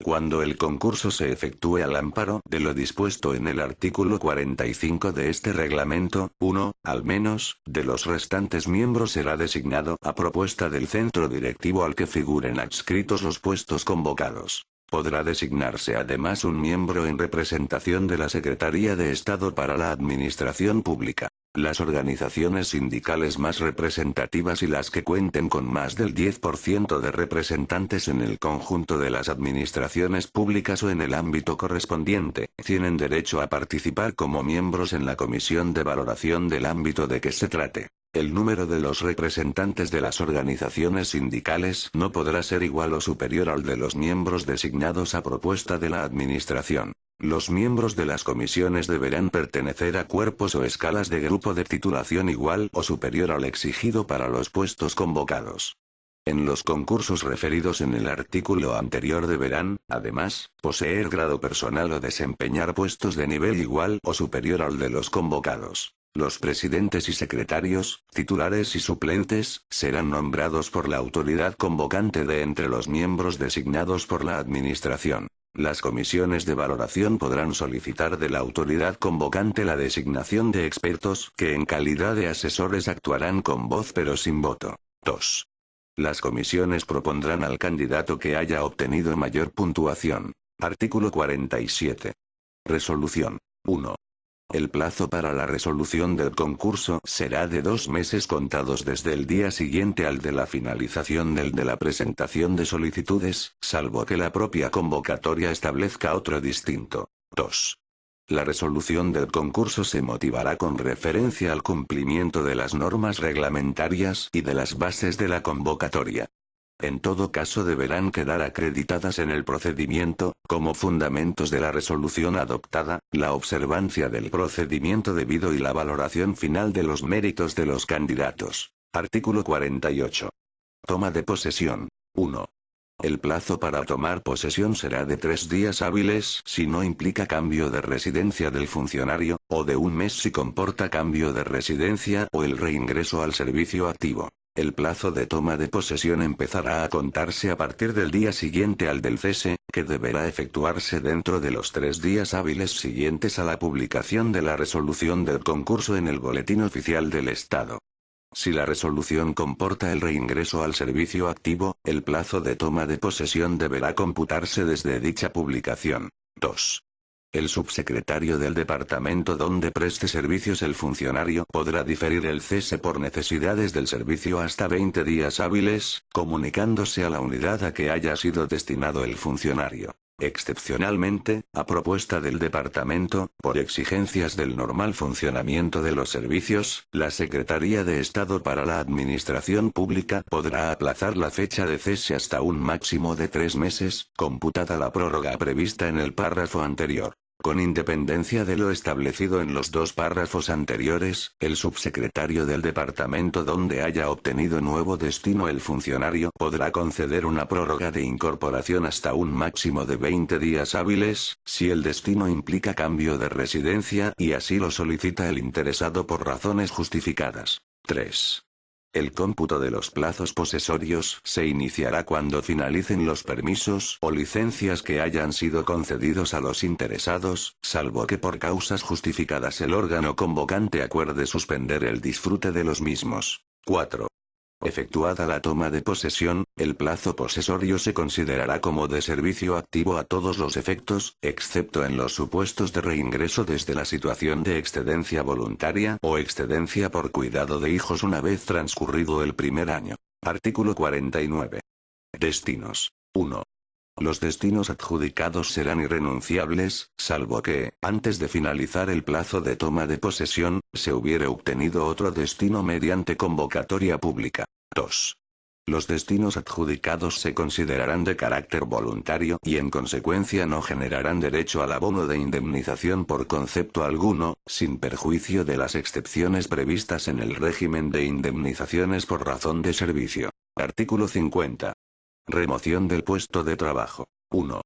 Cuando el concurso se efectúe al amparo de lo dispuesto en el artículo 45 de este reglamento, uno, al menos, de los restantes miembros será designado a propuesta del centro directivo al que figuren adscritos los puestos convocados. Podrá designarse además un miembro en representación de la Secretaría de Estado para la Administración Pública. Las organizaciones sindicales más representativas y las que cuenten con más del 10% de representantes en el conjunto de las administraciones públicas o en el ámbito correspondiente, tienen derecho a participar como miembros en la comisión de valoración del ámbito de que se trate. El número de los representantes de las organizaciones sindicales no podrá ser igual o superior al de los miembros designados a propuesta de la Administración. Los miembros de las comisiones deberán pertenecer a cuerpos o escalas de grupo de titulación igual o superior al exigido para los puestos convocados. En los concursos referidos en el artículo anterior deberán, además, poseer grado personal o desempeñar puestos de nivel igual o superior al de los convocados. Los presidentes y secretarios, titulares y suplentes, serán nombrados por la autoridad convocante de entre los miembros designados por la Administración. Las comisiones de valoración podrán solicitar de la autoridad convocante la designación de expertos que en calidad de asesores actuarán con voz pero sin voto. 2. Las comisiones propondrán al candidato que haya obtenido mayor puntuación. Artículo 47. Resolución. 1. El plazo para la resolución del concurso será de 2 meses contados desde el día siguiente al de la finalización del de la presentación de solicitudes, salvo que la propia convocatoria establezca otro distinto. 2. La resolución del concurso se motivará con referencia al cumplimiento de las normas reglamentarias y de las bases de la convocatoria. En todo caso deberán quedar acreditadas en el procedimiento, como fundamentos de la resolución adoptada, la observancia del procedimiento debido y la valoración final de los méritos de los candidatos. Artículo 48. Toma de posesión. 1. El plazo para tomar posesión será de 3 días hábiles si no implica cambio de residencia del funcionario, o de 1 mes si comporta cambio de residencia o el reingreso al servicio activo. El plazo de toma de posesión empezará a contarse a partir del día siguiente al del cese, que deberá efectuarse dentro de los 3 días hábiles siguientes a la publicación de la resolución del concurso en el Boletín Oficial del Estado. Si la resolución comporta el reingreso al servicio activo, el plazo de toma de posesión deberá computarse desde dicha publicación. 2. El subsecretario del departamento donde preste servicios el funcionario podrá diferir el cese por necesidades del servicio hasta 20 días hábiles, comunicándose a la unidad a que haya sido destinado el funcionario. Excepcionalmente, a propuesta del departamento, por exigencias del normal funcionamiento de los servicios, la Secretaría de Estado para la Administración Pública podrá aplazar la fecha de cese hasta un máximo de 3 meses, computada la prórroga prevista en el párrafo anterior. Con independencia de lo establecido en los 2 párrafos anteriores, el subsecretario del departamento donde haya obtenido nuevo destino el funcionario podrá conceder una prórroga de incorporación hasta un máximo de 20 días hábiles, si el destino implica cambio de residencia y así lo solicita el interesado por razones justificadas. 3. El cómputo de los plazos posesorios se iniciará cuando finalicen los permisos o licencias que hayan sido concedidos a los interesados, salvo que por causas justificadas el órgano convocante acuerde suspender el disfrute de los mismos. 4. Efectuada la toma de posesión, el plazo posesorio se considerará como de servicio activo a todos los efectos, excepto en los supuestos de reingreso desde la situación de excedencia voluntaria o excedencia por cuidado de hijos una vez transcurrido el primer año. Artículo 49. Destinos. 1. Los destinos adjudicados serán irrenunciables, salvo que, antes de finalizar el plazo de toma de posesión, se hubiere obtenido otro destino mediante convocatoria pública. 2. Los destinos adjudicados se considerarán de carácter voluntario y en consecuencia no generarán derecho al abono de indemnización por concepto alguno, sin perjuicio de las excepciones previstas en el régimen de indemnizaciones por razón de servicio. Artículo 50. Remoción del puesto de trabajo. 1.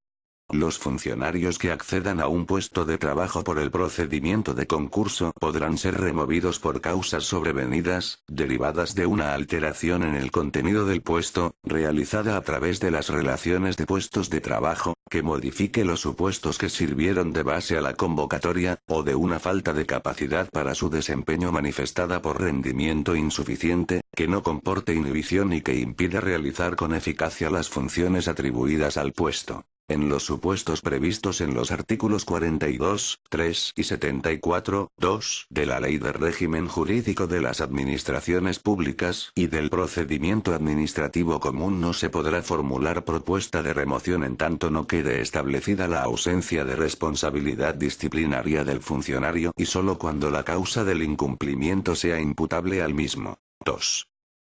Los funcionarios que accedan a un puesto de trabajo por el procedimiento de concurso podrán ser removidos por causas sobrevenidas, derivadas de una alteración en el contenido del puesto, realizada a través de las relaciones de puestos de trabajo, que modifique los supuestos que sirvieron de base a la convocatoria, o de una falta de capacidad para su desempeño manifestada por rendimiento insuficiente, que no comporte inhibición y que impida realizar con eficacia las funciones atribuidas al puesto. En los supuestos previstos en los artículos 42, 3 y 74, 2 de la Ley de Régimen Jurídico de las Administraciones Públicas y del Procedimiento Administrativo Común no se podrá formular propuesta de remoción en tanto no quede establecida la ausencia de responsabilidad disciplinaria del funcionario y solo cuando la causa del incumplimiento sea imputable al mismo. 2.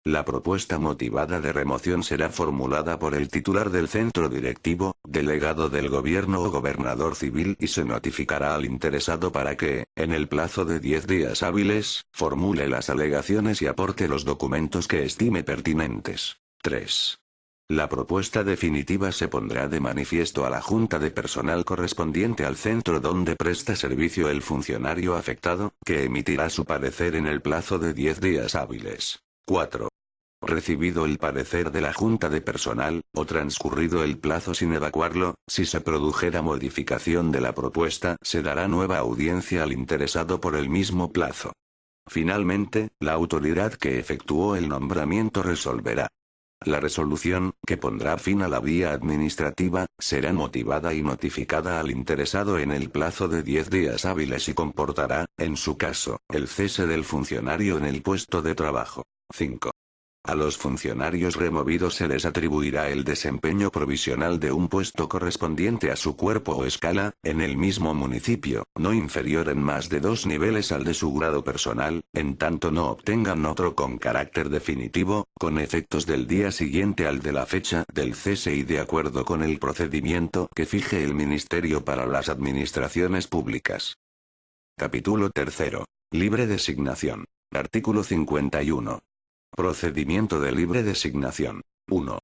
La propuesta motivada de remoción será formulada por el titular del centro directivo, delegado del gobierno o gobernador civil y se notificará al interesado para que, en el plazo de 10 días hábiles, formule las alegaciones y aporte los documentos que estime pertinentes. 3. La propuesta definitiva se pondrá de manifiesto a la junta de personal correspondiente al centro donde presta servicio el funcionario afectado, que emitirá su parecer en el plazo de 10 días hábiles. 4. Recibido el parecer de la Junta de Personal, o transcurrido el plazo sin evacuarlo, si se produjera modificación de la propuesta, se dará nueva audiencia al interesado por el mismo plazo. Finalmente, la autoridad que efectuó el nombramiento resolverá. La resolución, que pondrá fin a la vía administrativa, será motivada y notificada al interesado en el plazo de 10 días hábiles y comportará, en su caso, el cese del funcionario en el puesto de trabajo. 5. A los funcionarios removidos se les atribuirá el desempeño provisional de un puesto correspondiente a su cuerpo o escala, en el mismo municipio, no inferior en más de 2 niveles al de su grado personal, en tanto no obtengan otro con carácter definitivo, con efectos del día siguiente al de la fecha del cese y de acuerdo con el procedimiento que fije el Ministerio para las Administraciones Públicas. Capítulo 3. Libre designación. Artículo 51. Procedimiento de libre designación. 1.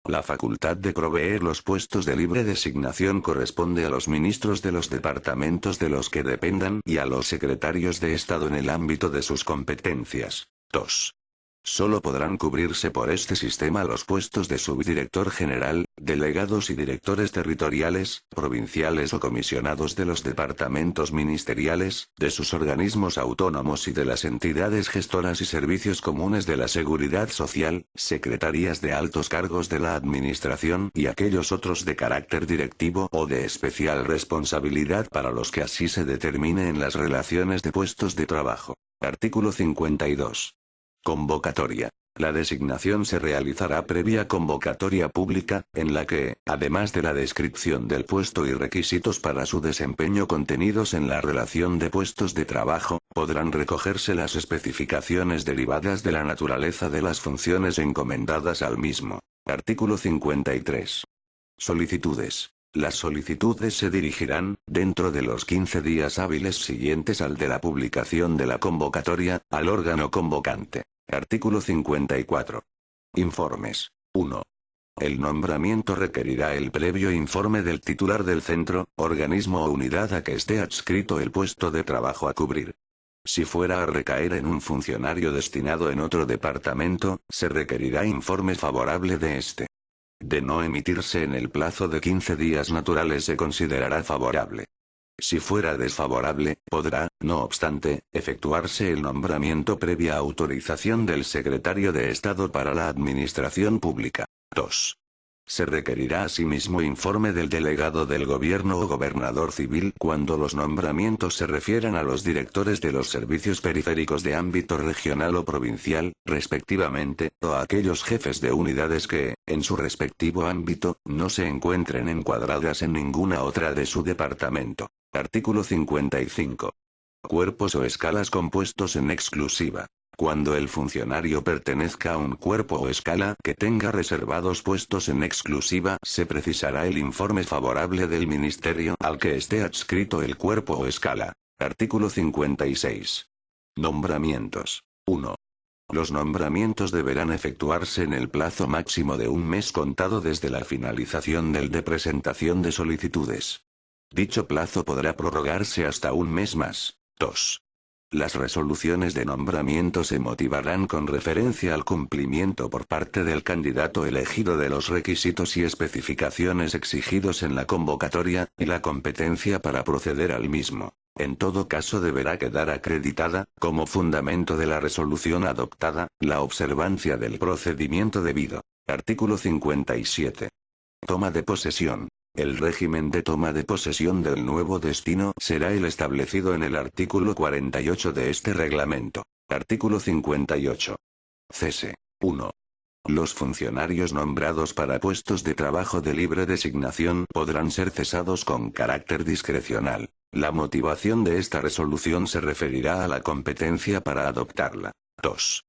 La facultad de proveer los puestos de libre designación corresponde a los ministros de los departamentos de los que dependan y a los secretarios de Estado en el ámbito de sus competencias. 2. Solo podrán cubrirse por este sistema los puestos de subdirector general, delegados y directores territoriales, provinciales o comisionados de los departamentos ministeriales, de sus organismos autónomos y de las entidades gestoras y servicios comunes de la seguridad social, secretarías de altos cargos de la administración y aquellos otros de carácter directivo o de especial responsabilidad para los que así se determine en las relaciones de puestos de trabajo. Artículo 52. Convocatoria. La designación se realizará previa convocatoria pública, en la que, además de la descripción del puesto y requisitos para su desempeño contenidos en la relación de puestos de trabajo, podrán recogerse las especificaciones derivadas de la naturaleza de las funciones encomendadas al mismo. Artículo 53. Solicitudes. Las solicitudes se dirigirán, dentro de los 15 días hábiles siguientes al de la publicación de la convocatoria, al órgano convocante. Artículo 54. Informes. 1. El nombramiento requerirá el previo informe del titular del centro, organismo o unidad a que esté adscrito el puesto de trabajo a cubrir. Si fuera a recaer en un funcionario destinado en otro departamento, se requerirá informe favorable de este. De no emitirse en el plazo de 15 días naturales se considerará favorable. Si fuera desfavorable, podrá, no obstante, efectuarse el nombramiento previa autorización del secretario de Estado para la Administración Pública. 2. Se requerirá asimismo informe del delegado del gobierno o gobernador civil cuando los nombramientos se refieran a los directores de los servicios periféricos de ámbito regional o provincial, respectivamente, o a aquellos jefes de unidades que, en su respectivo ámbito, no se encuentren encuadradas en ninguna otra de su departamento. Artículo 55. Cuerpos o escalas compuestos en exclusiva. Cuando el funcionario pertenezca a un cuerpo o escala que tenga reservados puestos en exclusiva, se precisará el informe favorable del ministerio al que esté adscrito el cuerpo o escala. Artículo 56. Nombramientos. 1. Los nombramientos deberán efectuarse en el plazo máximo de un mes contado desde la finalización del de presentación de solicitudes. Dicho plazo podrá prorrogarse hasta un mes más. 2. Las resoluciones de nombramiento se motivarán con referencia al cumplimiento por parte del candidato elegido de los requisitos y especificaciones exigidos en la convocatoria, y la competencia para proceder al mismo. En todo caso deberá quedar acreditada, como fundamento de la resolución adoptada, la observancia del procedimiento debido. Artículo 57. Toma de posesión. El régimen de toma de posesión del nuevo destino será el establecido en el artículo 48 de este reglamento. Artículo 58. Cese. 1. Los funcionarios nombrados para puestos de trabajo de libre designación podrán ser cesados con carácter discrecional. La motivación de esta resolución se referirá a la competencia para adoptarla. 2.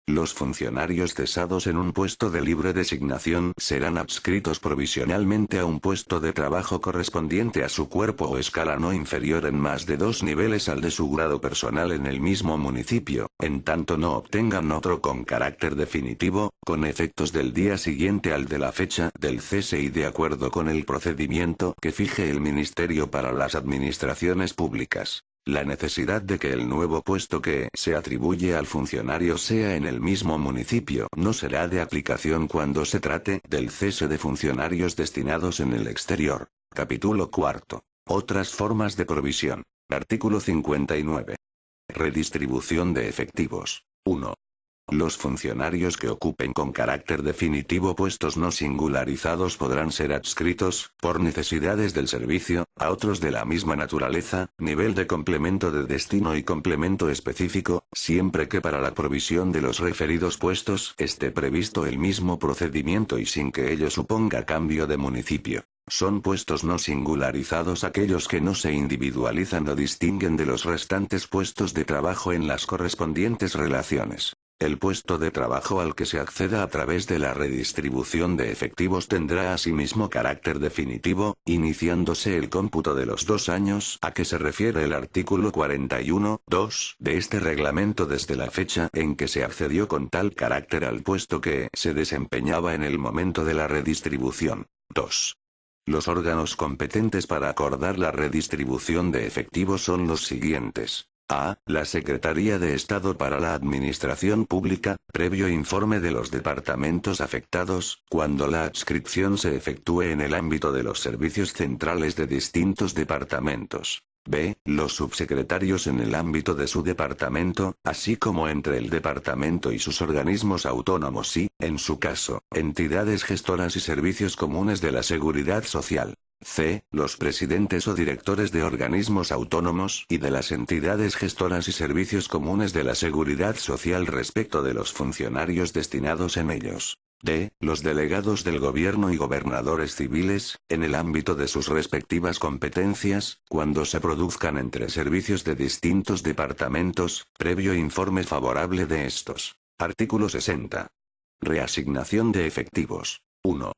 Los funcionarios cesados en un puesto de libre designación serán adscritos provisionalmente a un puesto de trabajo correspondiente a su cuerpo o escala no inferior en más de 2 niveles al de su grado personal en el mismo municipio, en tanto no obtengan otro con carácter definitivo, con efectos del día siguiente al de la fecha del cese y de acuerdo con el procedimiento que fije el Ministerio para las Administraciones Públicas. La necesidad de que el nuevo puesto que se atribuye al funcionario sea en el mismo municipio no será de aplicación cuando se trate del cese de funcionarios destinados en el exterior. Capítulo 4. Otras formas de provisión. Artículo 59. Redistribución de efectivos. 1. Los funcionarios que ocupen con carácter definitivo puestos no singularizados podrán ser adscritos, por necesidades del servicio, a otros de la misma naturaleza, nivel de complemento de destino y complemento específico, siempre que para la provisión de los referidos puestos esté previsto el mismo procedimiento y sin que ello suponga cambio de municipio. Son puestos no singularizados aquellos que no se individualizan o distinguen de los restantes puestos de trabajo en las correspondientes relaciones. El puesto de trabajo al que se acceda a través de la redistribución de efectivos tendrá asimismo carácter definitivo, iniciándose el cómputo de los 2 años a que se refiere el artículo 41.2 de este reglamento desde la fecha en que se accedió con tal carácter al puesto que se desempeñaba en el momento de la redistribución. 2. Los órganos competentes para acordar la redistribución de efectivos son los siguientes. A. La Secretaría de Estado para la Administración Pública, previo informe de los departamentos afectados, cuando la adscripción se efectúe en el ámbito de los servicios centrales de distintos departamentos. B. Los subsecretarios en el ámbito de su departamento, así como entre el departamento y sus organismos autónomos y, en su caso, entidades gestoras y servicios comunes de la seguridad social. C. Los presidentes o directores de organismos autónomos y de las entidades gestoras y servicios comunes de la seguridad social respecto de los funcionarios destinados en ellos. D. Los delegados del gobierno y gobernadores civiles, en el ámbito de sus respectivas competencias, cuando se produzcan entre servicios de distintos departamentos, previo informe favorable de estos. Artículo 60. Reasignación de efectivos. 1.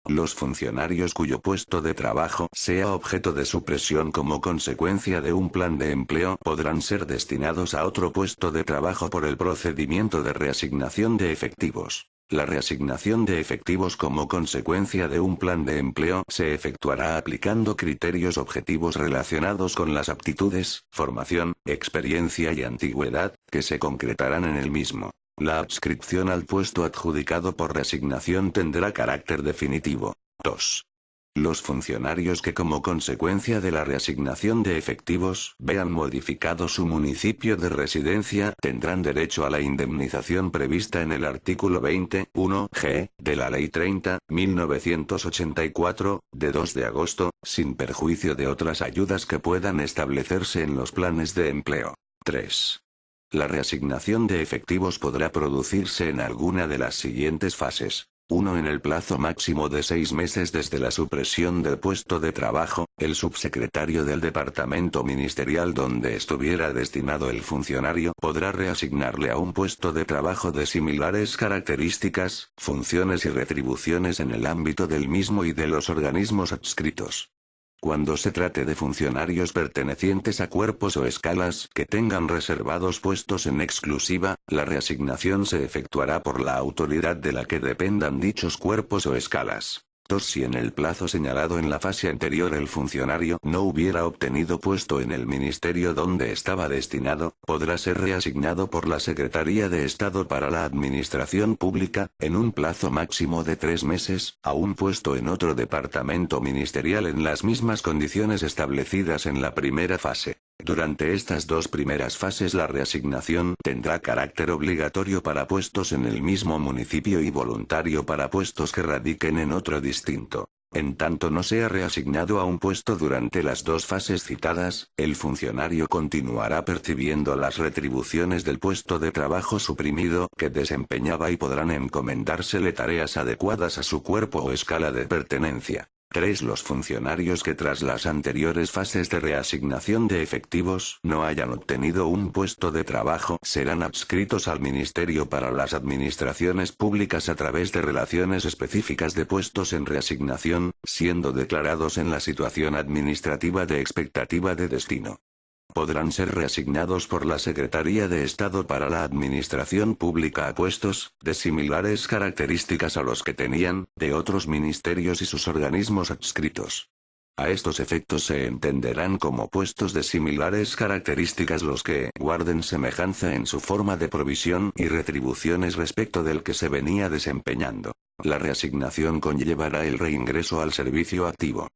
Los funcionarios cuyo puesto de trabajo sea objeto de supresión como consecuencia de un plan de empleo podrán ser destinados a otro puesto de trabajo por el procedimiento de reasignación de efectivos. La reasignación de efectivos como consecuencia de un plan de empleo se efectuará aplicando criterios objetivos relacionados con las aptitudes, formación, experiencia y antigüedad, que se concretarán en el mismo. La adscripción al puesto adjudicado por reasignación tendrá carácter definitivo. 2. Los funcionarios que como consecuencia de la reasignación de efectivos vean modificado su municipio de residencia tendrán derecho a la indemnización prevista en el artículo 20.1 de la Ley 30.1984, de 2 de agosto, sin perjuicio de otras ayudas que puedan establecerse en los planes de empleo. 3. La reasignación de efectivos podrá producirse en alguna de las siguientes fases. 1. En el plazo máximo de 6 meses desde la supresión del puesto de trabajo, el subsecretario del departamento ministerial donde estuviera destinado el funcionario podrá reasignarle a un puesto de trabajo de similares características, funciones y retribuciones en el ámbito del mismo y de los organismos adscritos. Cuando se trate de funcionarios pertenecientes a cuerpos o escalas que tengan reservados puestos en exclusiva, la reasignación se efectuará por la autoridad de la que dependan dichos cuerpos o escalas. 2. Si en el plazo señalado en la fase anterior el funcionario no hubiera obtenido puesto en el ministerio donde estaba destinado, podrá ser reasignado por la Secretaría de Estado para la Administración Pública, en un plazo máximo de 3 meses, a un puesto en otro departamento ministerial en las mismas condiciones establecidas en la primera fase. Durante estas 2 primeras fases la reasignación tendrá carácter obligatorio para puestos en el mismo municipio y voluntario para puestos que radiquen en otro distinto. En tanto no sea reasignado a un puesto durante las 2 fases citadas, el funcionario continuará percibiendo las retribuciones del puesto de trabajo suprimido que desempeñaba y podrán encomendársele tareas adecuadas a su cuerpo o escala de pertenencia. 3. Los funcionarios que tras las anteriores fases de reasignación de efectivos no hayan obtenido un puesto de trabajo serán adscritos al Ministerio para las Administraciones Públicas a través de relaciones específicas de puestos en reasignación, siendo declarados en la situación administrativa de expectativa de destino. Podrán ser reasignados por la Secretaría de Estado para la Administración Pública a puestos, de similares características a los que tenían, de otros ministerios y sus organismos adscritos. A estos efectos se entenderán como puestos de similares características los que guarden semejanza en su forma de provisión y retribuciones respecto del que se venía desempeñando. La reasignación conllevará el reingreso al servicio activo.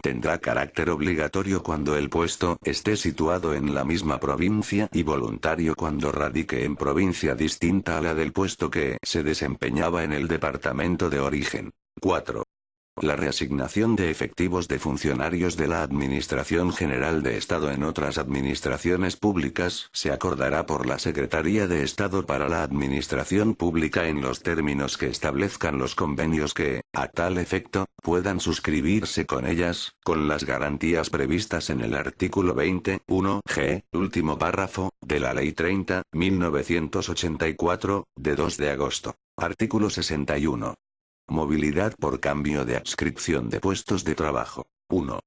Tendrá carácter obligatorio cuando el puesto esté situado en la misma provincia y voluntario cuando radique en provincia distinta a la del puesto que se desempeñaba en el departamento de origen. 4. La reasignación de efectivos de funcionarios de la Administración General de Estado en otras administraciones públicas se acordará por la Secretaría de Estado para la Administración Pública en los términos que establezcan los convenios que, a tal efecto, puedan suscribirse con ellas, con las garantías previstas en el artículo 20, 1g, último párrafo, de la Ley 30.1984, de 2 de agosto. Artículo 61. Movilidad por cambio de adscripción de puestos de trabajo. 1.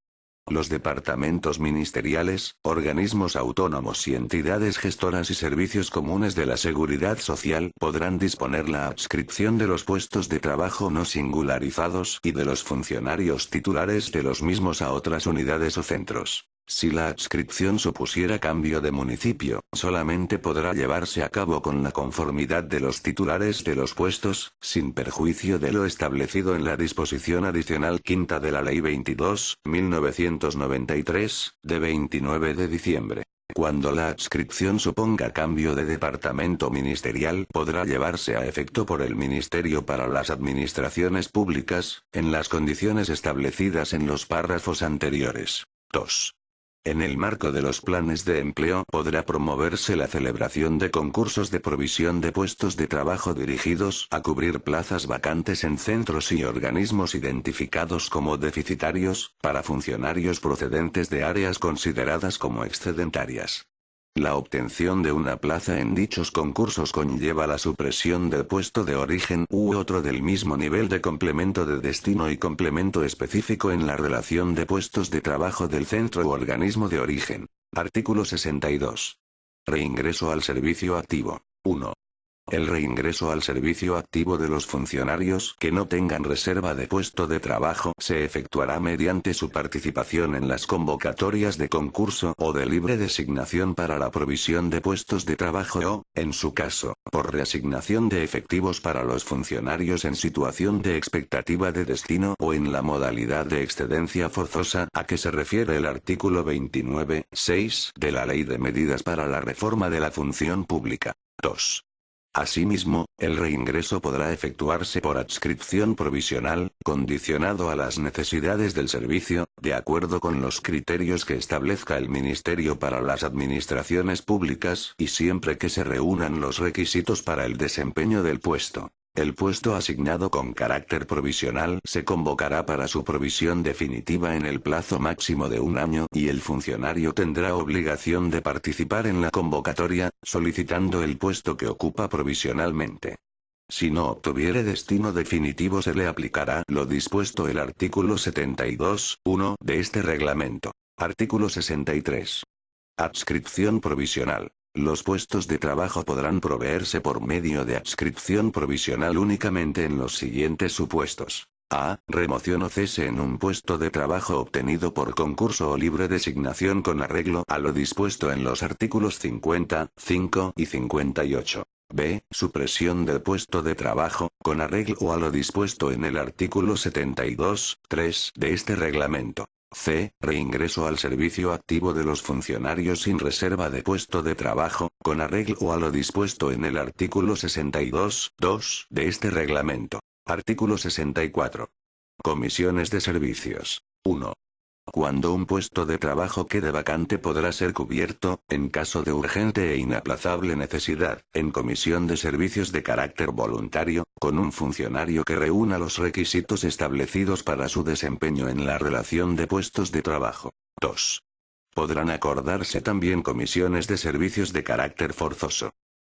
Los departamentos ministeriales, organismos autónomos y entidades gestoras y servicios comunes de la seguridad social podrán disponer la adscripción de los puestos de trabajo no singularizados y de los funcionarios titulares de los mismos a otras unidades o centros. Si la adscripción supusiera cambio de municipio, solamente podrá llevarse a cabo con la conformidad de los titulares de los puestos, sin perjuicio de lo establecido en la disposición adicional quinta de la Ley 22.1993, de 29 de diciembre. Cuando la adscripción suponga cambio de departamento ministerial, podrá llevarse a efecto por el Ministerio para las Administraciones Públicas, en las condiciones establecidas en los párrafos anteriores. 2. En el marco de los planes de empleo podrá promoverse la celebración de concursos de provisión de puestos de trabajo dirigidos a cubrir plazas vacantes en centros y organismos identificados como deficitarios, para funcionarios procedentes de áreas consideradas como excedentarias. La obtención de una plaza en dichos concursos conlleva la supresión del puesto de origen u otro del mismo nivel de complemento de destino y complemento específico en la relación de puestos de trabajo del centro u organismo de origen. Artículo 62. Reingreso al servicio activo. 1. El reingreso al servicio activo de los funcionarios que no tengan reserva de puesto de trabajo se efectuará mediante su participación en las convocatorias de concurso o de libre designación para la provisión de puestos de trabajo o, en su caso, por reasignación de efectivos para los funcionarios en situación de expectativa de destino o en la modalidad de excedencia forzosa a que se refiere el artículo 29, 6 de la Ley de Medidas para la Reforma de la Función Pública. 2. Asimismo, el reingreso podrá efectuarse por adscripción provisional, condicionado a las necesidades del servicio, de acuerdo con los criterios que establezca el Ministerio para las Administraciones Públicas, y siempre que se reúnan los requisitos para el desempeño del puesto. El puesto asignado con carácter provisional se convocará para su provisión definitiva en el plazo máximo de 1 año y el funcionario tendrá obligación de participar en la convocatoria, solicitando el puesto que ocupa provisionalmente. Si no obtuviere destino definitivo se le aplicará lo dispuesto el artículo 72, 1 de este reglamento. Artículo 63. Adscripción provisional. Los puestos de trabajo podrán proveerse por medio de adscripción provisional únicamente en los siguientes supuestos. A. Remoción o cese en un puesto de trabajo obtenido por concurso o libre designación con arreglo a lo dispuesto en los artículos 50, 5 y 58. B. Supresión del puesto de trabajo, con arreglo a lo dispuesto en el artículo 72, 3 de este reglamento. C. Reingreso al servicio activo de los funcionarios sin reserva de puesto de trabajo, con arreglo a lo dispuesto en el artículo 62, 2 de este reglamento. Artículo 64. Comisiones de servicios. 1. Cuando un puesto de trabajo quede vacante podrá ser cubierto, en caso de urgente e inaplazable necesidad, en comisión de servicios de carácter voluntario, con un funcionario que reúna los requisitos establecidos para su desempeño en la relación de puestos de trabajo. 2. Podrán acordarse también comisiones de servicios de carácter forzoso.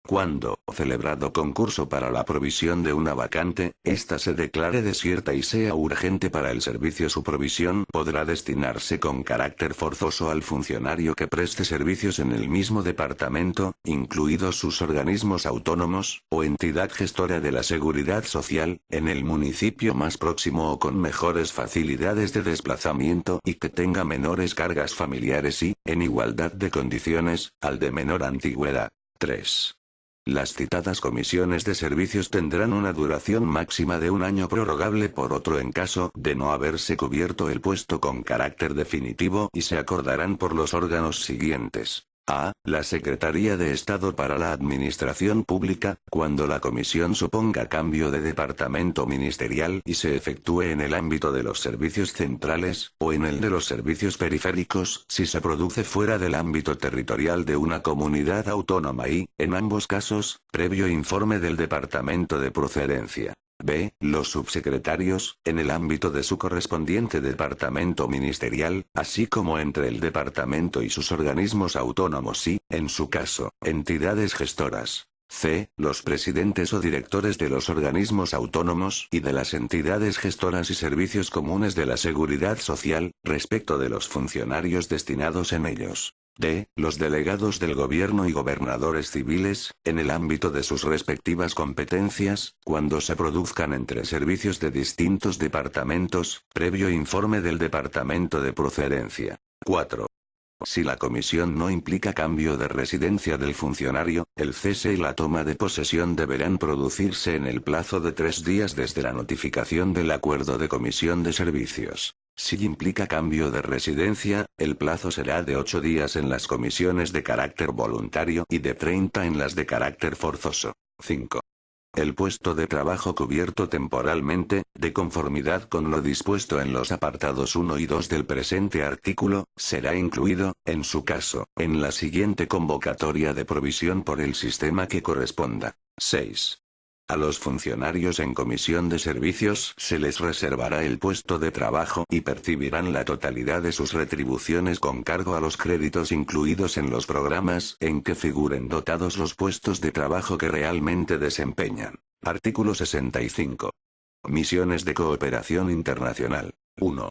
Cuando, celebrado concurso para la provisión de una vacante, ésta se declare desierta y sea urgente para el servicio su provisión, podrá destinarse con carácter forzoso al funcionario que preste servicios en el mismo departamento, incluidos sus organismos autónomos, o entidad gestora de la seguridad social, en el municipio más próximo o con mejores facilidades de desplazamiento y que tenga menores cargas familiares y, en igualdad de condiciones, al de menor antigüedad. 3. Las citadas comisiones de servicios tendrán una duración máxima de 1 año prorrogable por otro en caso de no haberse cubierto el puesto con carácter definitivo y se acordarán por los órganos siguientes. A. La Secretaría de Estado para la Administración Pública, cuando la comisión suponga cambio de departamento ministerial y se efectúe en el ámbito de los servicios centrales, o en el de los servicios periféricos, si se produce fuera del ámbito territorial de una comunidad autónoma y, en ambos casos, previo informe del departamento de procedencia. B. Los subsecretarios, en el ámbito de su correspondiente departamento ministerial, así como entre el departamento y sus organismos autónomos y, en su caso, entidades gestoras. C. Los presidentes o directores de los organismos autónomos y de las entidades gestoras y servicios comunes de la seguridad social, respecto de los funcionarios destinados en ellos. D. Los delegados del gobierno y gobernadores civiles, en el ámbito de sus respectivas competencias, cuando se produzcan entre servicios de distintos departamentos, previo informe del departamento de procedencia. 4. Si la comisión no implica cambio de residencia del funcionario, el cese y la toma de posesión deberán producirse en el plazo de 3 días desde la notificación del acuerdo de comisión de servicios. Si implica cambio de residencia, el plazo será de 8 días en las comisiones de carácter voluntario y de 30 en las de carácter forzoso. 5. El puesto de trabajo cubierto temporalmente, de conformidad con lo dispuesto en los apartados 1 y 2 del presente artículo, será incluido, en su caso, en la siguiente convocatoria de provisión por el sistema que corresponda. 6. A los funcionarios en comisión de servicios se les reservará el puesto de trabajo y percibirán la totalidad de sus retribuciones con cargo a los créditos incluidos en los programas en que figuren dotados los puestos de trabajo que realmente desempeñan. Artículo 65. Misiones de cooperación internacional. 1.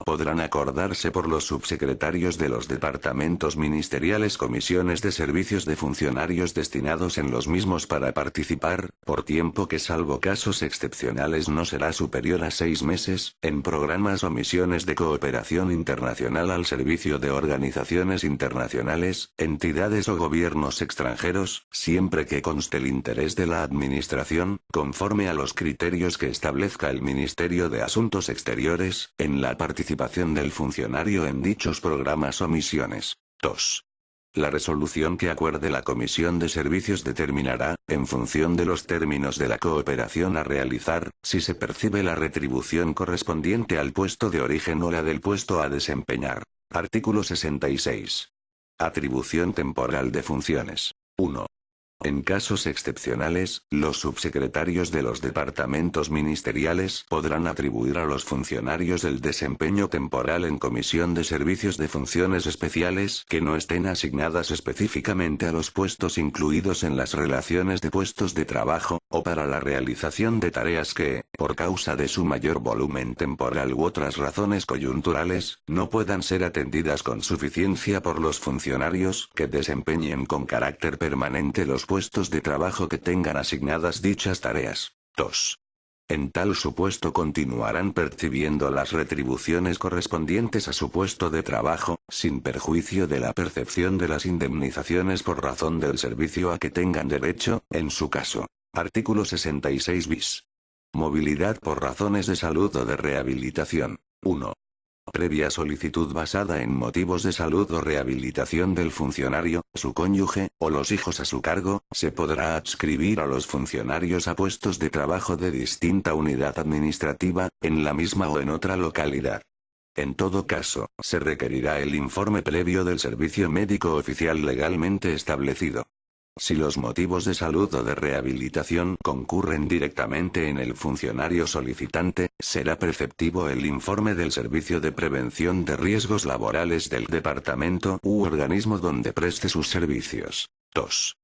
Podrán acordarse por los subsecretarios de los departamentos ministeriales comisiones de servicios de funcionarios destinados en los mismos para participar, por tiempo que salvo casos excepcionales no será superior a 6 meses, en programas o misiones de cooperación internacional al servicio de organizaciones internacionales, entidades o gobiernos extranjeros, siempre que conste el interés de la Administración, conforme a los criterios que establezca el Ministerio de Asuntos Exteriores, en la participación del funcionario en dichos programas o misiones. 2. La resolución que acuerde la Comisión de Servicios determinará, en función de los términos de la cooperación a realizar, si se percibe la retribución correspondiente al puesto de origen o la del puesto a desempeñar. Artículo 66. Atribución temporal de funciones. 1. En casos excepcionales, los subsecretarios de los departamentos ministeriales podrán atribuir a los funcionarios el desempeño temporal en comisión de servicios de funciones especiales que no estén asignadas específicamente a los puestos incluidos en las relaciones de puestos de trabajo, o para la realización de tareas que, por causa de su mayor volumen temporal u otras razones coyunturales, no puedan ser atendidas con suficiencia por los funcionarios que desempeñen con carácter permanente los puestos de trabajo que tengan asignadas dichas tareas. 2. En tal supuesto continuarán percibiendo las retribuciones correspondientes a su puesto de trabajo, sin perjuicio de la percepción de las indemnizaciones por razón del servicio a que tengan derecho, en su caso. Artículo 66 bis. Movilidad por razones de salud o de rehabilitación. 1. Previa solicitud basada en motivos de salud o rehabilitación del funcionario, su cónyuge, o los hijos a su cargo, se podrá adscribir a los funcionarios a puestos de trabajo de distinta unidad administrativa, en la misma o en otra localidad. En todo caso, se requerirá el informe previo del servicio médico oficial legalmente establecido. Si los motivos de salud o de rehabilitación concurren directamente en el funcionario solicitante, será preceptivo el informe del Servicio de Prevención de Riesgos Laborales del departamento u organismo donde preste sus servicios. 2.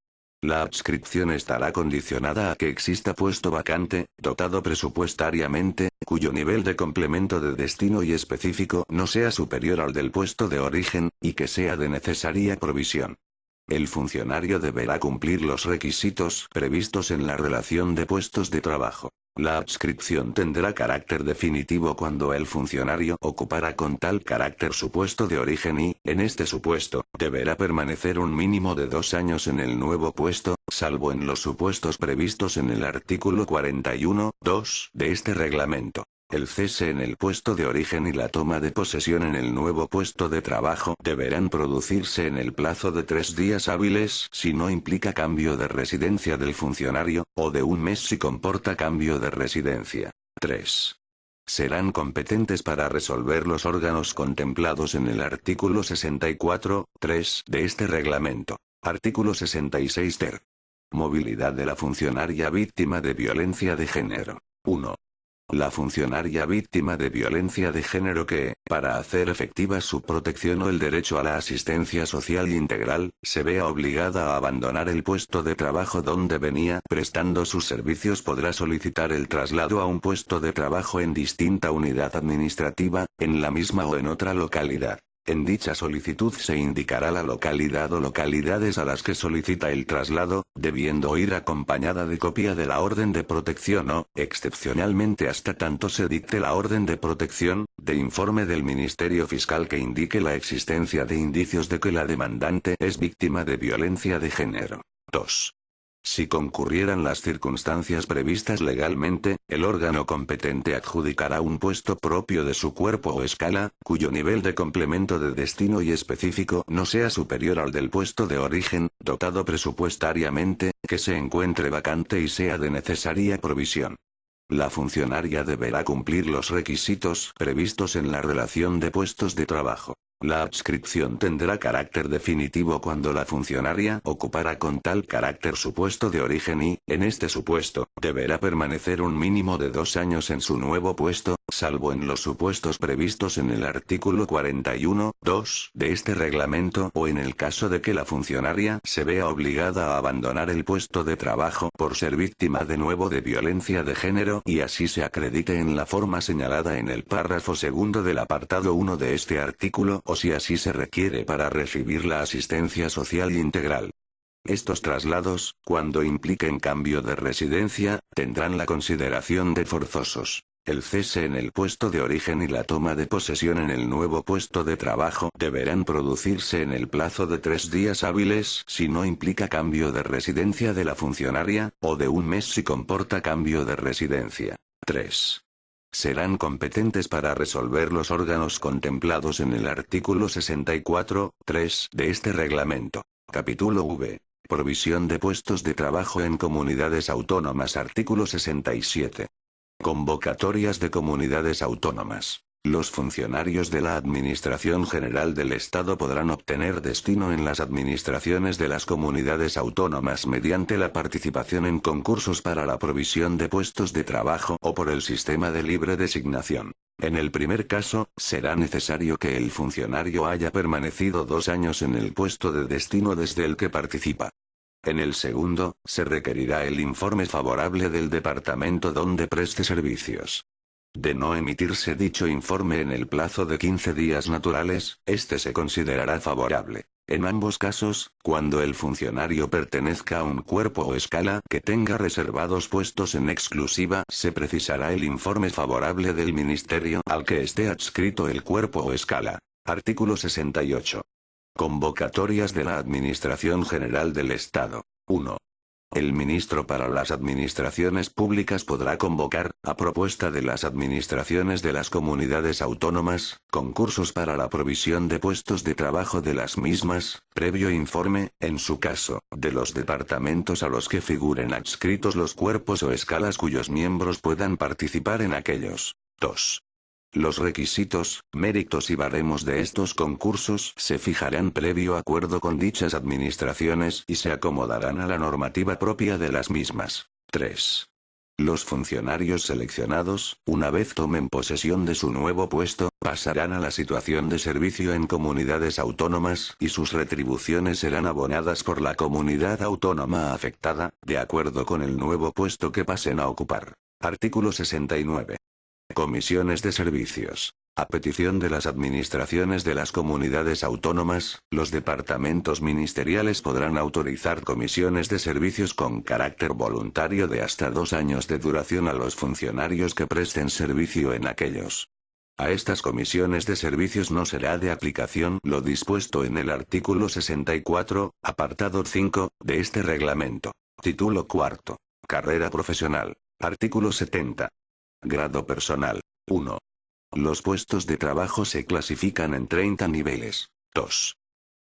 La adscripción estará condicionada a que exista puesto vacante, dotado presupuestariamente, cuyo nivel de complemento de destino y específico no sea superior al del puesto de origen, y que sea de necesaria provisión. El funcionario deberá cumplir los requisitos previstos en la relación de puestos de trabajo. La adscripción tendrá carácter definitivo cuando el funcionario ocupará con tal carácter su puesto de origen y, en este supuesto, deberá permanecer un mínimo de 2 años en el nuevo puesto, salvo en los supuestos previstos en el artículo 41.2 de este reglamento. El cese en el puesto de origen y la toma de posesión en el nuevo puesto de trabajo deberán producirse en el plazo de 3 días hábiles si no implica cambio de residencia del funcionario, o de un mes si comporta cambio de residencia. 3. Serán competentes para resolver los órganos contemplados en el artículo 64.3 de este reglamento. Artículo 66 ter. Movilidad de la funcionaria víctima de violencia de género. 1. La funcionaria víctima de violencia de género que, para hacer efectiva su protección o el derecho a la asistencia social integral, se vea obligada a abandonar el puesto de trabajo donde venía prestando sus servicios podrá solicitar el traslado a un puesto de trabajo en distinta unidad administrativa, en la misma o en otra localidad. En dicha solicitud se indicará la localidad o localidades a las que solicita el traslado, debiendo ir acompañada de copia de la orden de protección o, excepcionalmente hasta tanto se dicte la orden de protección, de informe del Ministerio Fiscal que indique la existencia de indicios de que la demandante es víctima de violencia de género. 2. Si concurrieran las circunstancias previstas legalmente, el órgano competente adjudicará un puesto propio de su cuerpo o escala, cuyo nivel de complemento de destino y específico no sea superior al del puesto de origen, dotado presupuestariamente, que se encuentre vacante y sea de necesaria provisión. La funcionaria deberá cumplir los requisitos previstos en la relación de puestos de trabajo. La adscripción tendrá carácter definitivo cuando la funcionaria ocupará con tal carácter su puesto de origen y, en este supuesto, deberá permanecer un mínimo de 2 años en su nuevo puesto, salvo en los supuestos previstos en el artículo 41.2 de este reglamento o en el caso de que la funcionaria se vea obligada a abandonar el puesto de trabajo por ser víctima de nuevo de violencia de género y así se acredite en la forma señalada en el párrafo segundo del apartado 1 de este artículo o si así se requiere para recibir la asistencia social integral. Estos traslados, cuando impliquen cambio de residencia, tendrán la consideración de forzosos. El cese en el puesto de origen y la toma de posesión en el nuevo puesto de trabajo deberán producirse en el plazo de 3 días hábiles si no implica cambio de residencia de la funcionaria, o de un mes si comporta cambio de residencia. 3. Serán competentes para resolver los órganos contemplados en el artículo 64.3 de este reglamento. Capítulo V. Provisión de puestos de trabajo en comunidades autónomas. Artículo 67. Convocatorias de comunidades autónomas. Los funcionarios de la Administración General del Estado podrán obtener destino en las administraciones de las comunidades autónomas mediante la participación en concursos para la provisión de puestos de trabajo o por el sistema de libre designación. En el primer caso, será necesario que el funcionario haya permanecido 2 años en el puesto de destino desde el que participa. En el segundo, se requerirá el informe favorable del departamento donde preste servicios. De no emitirse dicho informe en el plazo de 15 días naturales, este se considerará favorable. En ambos casos, cuando el funcionario pertenezca a un cuerpo o escala que tenga reservados puestos en exclusiva, se precisará el informe favorable del ministerio al que esté adscrito el cuerpo o escala. Artículo 68. Convocatorias de la Administración General del Estado. 1. El ministro para las administraciones públicas podrá convocar, a propuesta de las administraciones de las comunidades autónomas, concursos para la provisión de puestos de trabajo de las mismas, previo informe, en su caso, de los departamentos a los que figuren adscritos los cuerpos o escalas cuyos miembros puedan participar en aquellos. 2. Los requisitos, méritos y baremos de estos concursos se fijarán previo acuerdo con dichas administraciones y se acomodarán a la normativa propia de las mismas. 3. Los funcionarios seleccionados, una vez tomen posesión de su nuevo puesto, pasarán a la situación de servicio en comunidades autónomas y sus retribuciones serán abonadas por la comunidad autónoma afectada, de acuerdo con el nuevo puesto que pasen a ocupar. Artículo 69. Comisiones de servicios. A petición de las administraciones de las comunidades autónomas, los departamentos ministeriales podrán autorizar comisiones de servicios con carácter voluntario de hasta 2 años de duración a los funcionarios que presten servicio en aquellos. A estas comisiones de servicios no será de aplicación lo dispuesto en el artículo 64, apartado 5, de este reglamento. Título cuarto. Carrera profesional. Artículo 70. Grado personal. 1. Los puestos de trabajo se clasifican en 30 niveles. 2.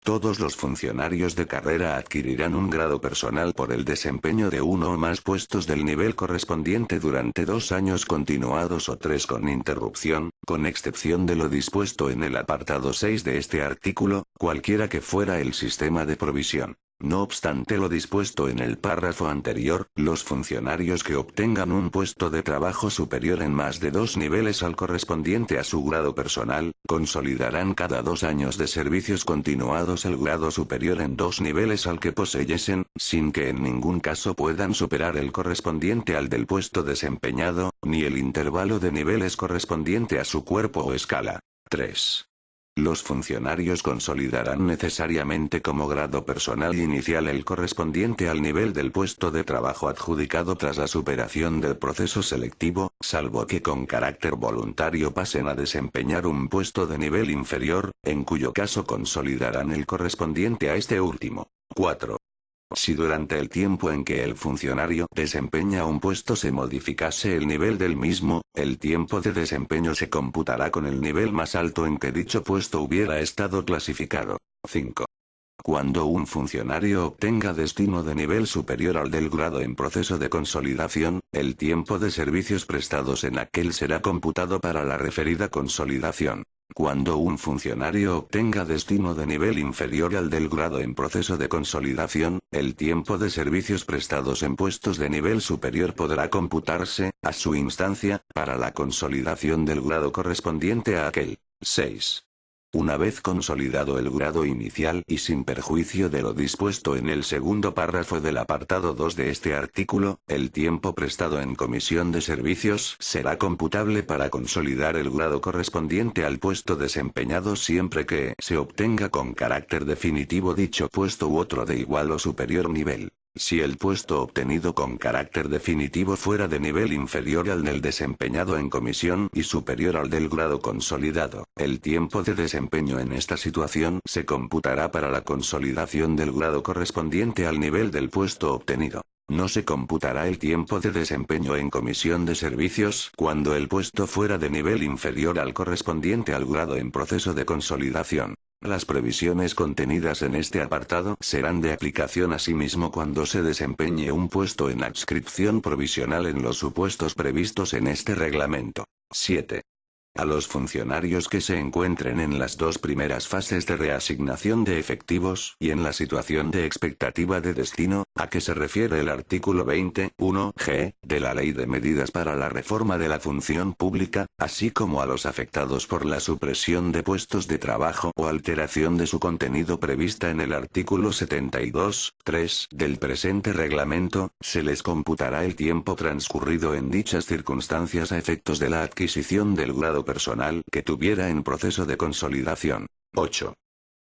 Todos los funcionarios de carrera adquirirán un grado personal por el desempeño de uno o más puestos del nivel correspondiente durante 2 años continuados o 3 con interrupción, con excepción de lo dispuesto en el apartado 6 de este artículo, cualquiera que fuera el sistema de provisión. No obstante lo dispuesto en el párrafo anterior, los funcionarios que obtengan un puesto de trabajo superior en más de 2 niveles al correspondiente a su grado personal, consolidarán cada 2 años de servicios continuados el grado superior en 2 niveles al que poseyesen, sin que en ningún caso puedan superar el correspondiente al del puesto desempeñado, ni el intervalo de niveles correspondiente a su cuerpo o escala. 3. Los funcionarios consolidarán necesariamente como grado personal inicial el correspondiente al nivel del puesto de trabajo adjudicado tras la superación del proceso selectivo, salvo que con carácter voluntario pasen a desempeñar un puesto de nivel inferior, en cuyo caso consolidarán el correspondiente a este último. 4. Si durante el tiempo en que el funcionario desempeña un puesto se modificase el nivel del mismo, el tiempo de desempeño se computará con el nivel más alto en que dicho puesto hubiera estado clasificado. 5. Cuando un funcionario obtenga destino de nivel superior al del grado en proceso de consolidación, el tiempo de servicios prestados en aquel será computado para la referida consolidación. Cuando un funcionario obtenga destino de nivel inferior al del grado en proceso de consolidación, el tiempo de servicios prestados en puestos de nivel superior podrá computarse, a su instancia, para la consolidación del grado correspondiente a aquel. 6. Una vez consolidado el grado inicial y sin perjuicio de lo dispuesto en el segundo párrafo del apartado 2 de este artículo, el tiempo prestado en comisión de servicios será computable para consolidar el grado correspondiente al puesto desempeñado siempre que se obtenga con carácter definitivo dicho puesto u otro de igual o superior nivel. Si el puesto obtenido con carácter definitivo fuera de nivel inferior al del desempeñado en comisión y superior al del grado consolidado, el tiempo de desempeño en esta situación se computará para la consolidación del grado correspondiente al nivel del puesto obtenido. No se computará el tiempo de desempeño en comisión de servicios cuando el puesto fuera de nivel inferior al correspondiente al grado en proceso de consolidación. Las previsiones contenidas en este apartado serán de aplicación asimismo cuando se desempeñe un puesto en adscripción provisional en los supuestos previstos en este reglamento. 7. A los funcionarios que se encuentren en las 2 primeras fases de reasignación de efectivos y en la situación de expectativa de destino, a que se refiere el artículo 20.1g de la Ley de Medidas para la Reforma de la Función Pública, así como a los afectados por la supresión de puestos de trabajo o alteración de su contenido prevista en el artículo 72.3 del presente reglamento, se les computará el tiempo transcurrido en dichas circunstancias a efectos de la adquisición del grado personal que tuviera en proceso de consolidación. 8.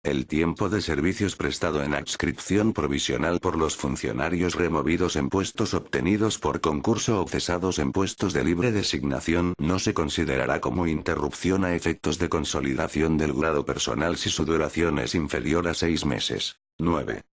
El tiempo de servicios prestado en adscripción provisional por los funcionarios removidos en puestos obtenidos por concurso o cesados en puestos de libre designación no se considerará como interrupción a efectos de consolidación del grado personal si su duración es inferior a 6 meses. 9.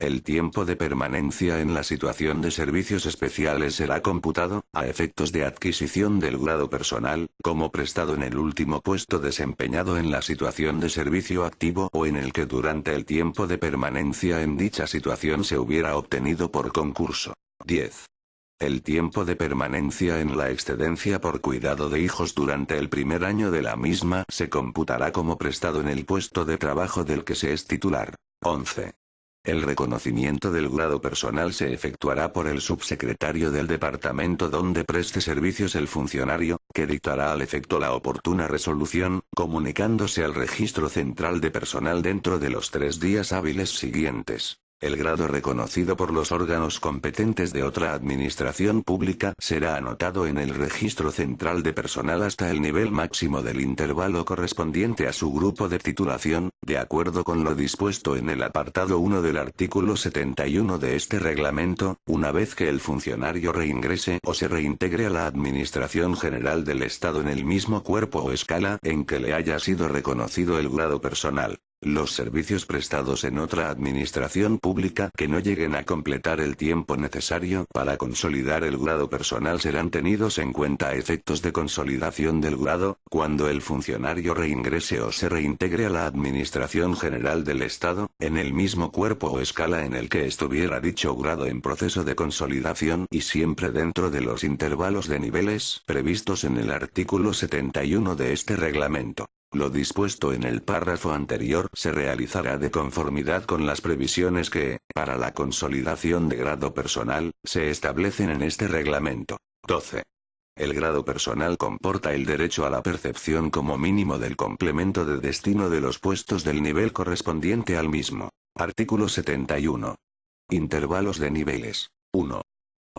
El tiempo de permanencia en la situación de servicios especiales será computado, a efectos de adquisición del grado personal, como prestado en el último puesto desempeñado en la situación de servicio activo o en el que durante el tiempo de permanencia en dicha situación se hubiera obtenido por concurso. 10. El tiempo de permanencia en la excedencia por cuidado de hijos durante el primer año de la misma se computará como prestado en el puesto de trabajo del que se es titular. 11. El reconocimiento del grado personal se efectuará por el subsecretario del departamento donde preste servicios el funcionario, que dictará al efecto la oportuna resolución, comunicándose al registro central de personal dentro de los 3 días hábiles siguientes. El grado reconocido por los órganos competentes de otra administración pública será anotado en el registro central de personal hasta el nivel máximo del intervalo correspondiente a su grupo de titulación, de acuerdo con lo dispuesto en el apartado 1 del artículo 71 de este reglamento, una vez que el funcionario reingrese o se reintegre a la Administración General del Estado en el mismo cuerpo o escala en que le haya sido reconocido el grado personal. Los servicios prestados en otra administración pública que no lleguen a completar el tiempo necesario para consolidar el grado personal serán tenidos en cuenta a efectos de consolidación del grado, cuando el funcionario reingrese o se reintegre a la Administración General del Estado, en el mismo cuerpo o escala en el que estuviera dicho grado en proceso de consolidación y siempre dentro de los intervalos de niveles previstos en el artículo 71 de este reglamento. Lo dispuesto en el párrafo anterior se realizará de conformidad con las previsiones que, para la consolidación de grado personal, se establecen en este reglamento. 12. El grado personal comporta el derecho a la percepción como mínimo del complemento de destino de los puestos del nivel correspondiente al mismo. Artículo 71. Intervalos de niveles. 1.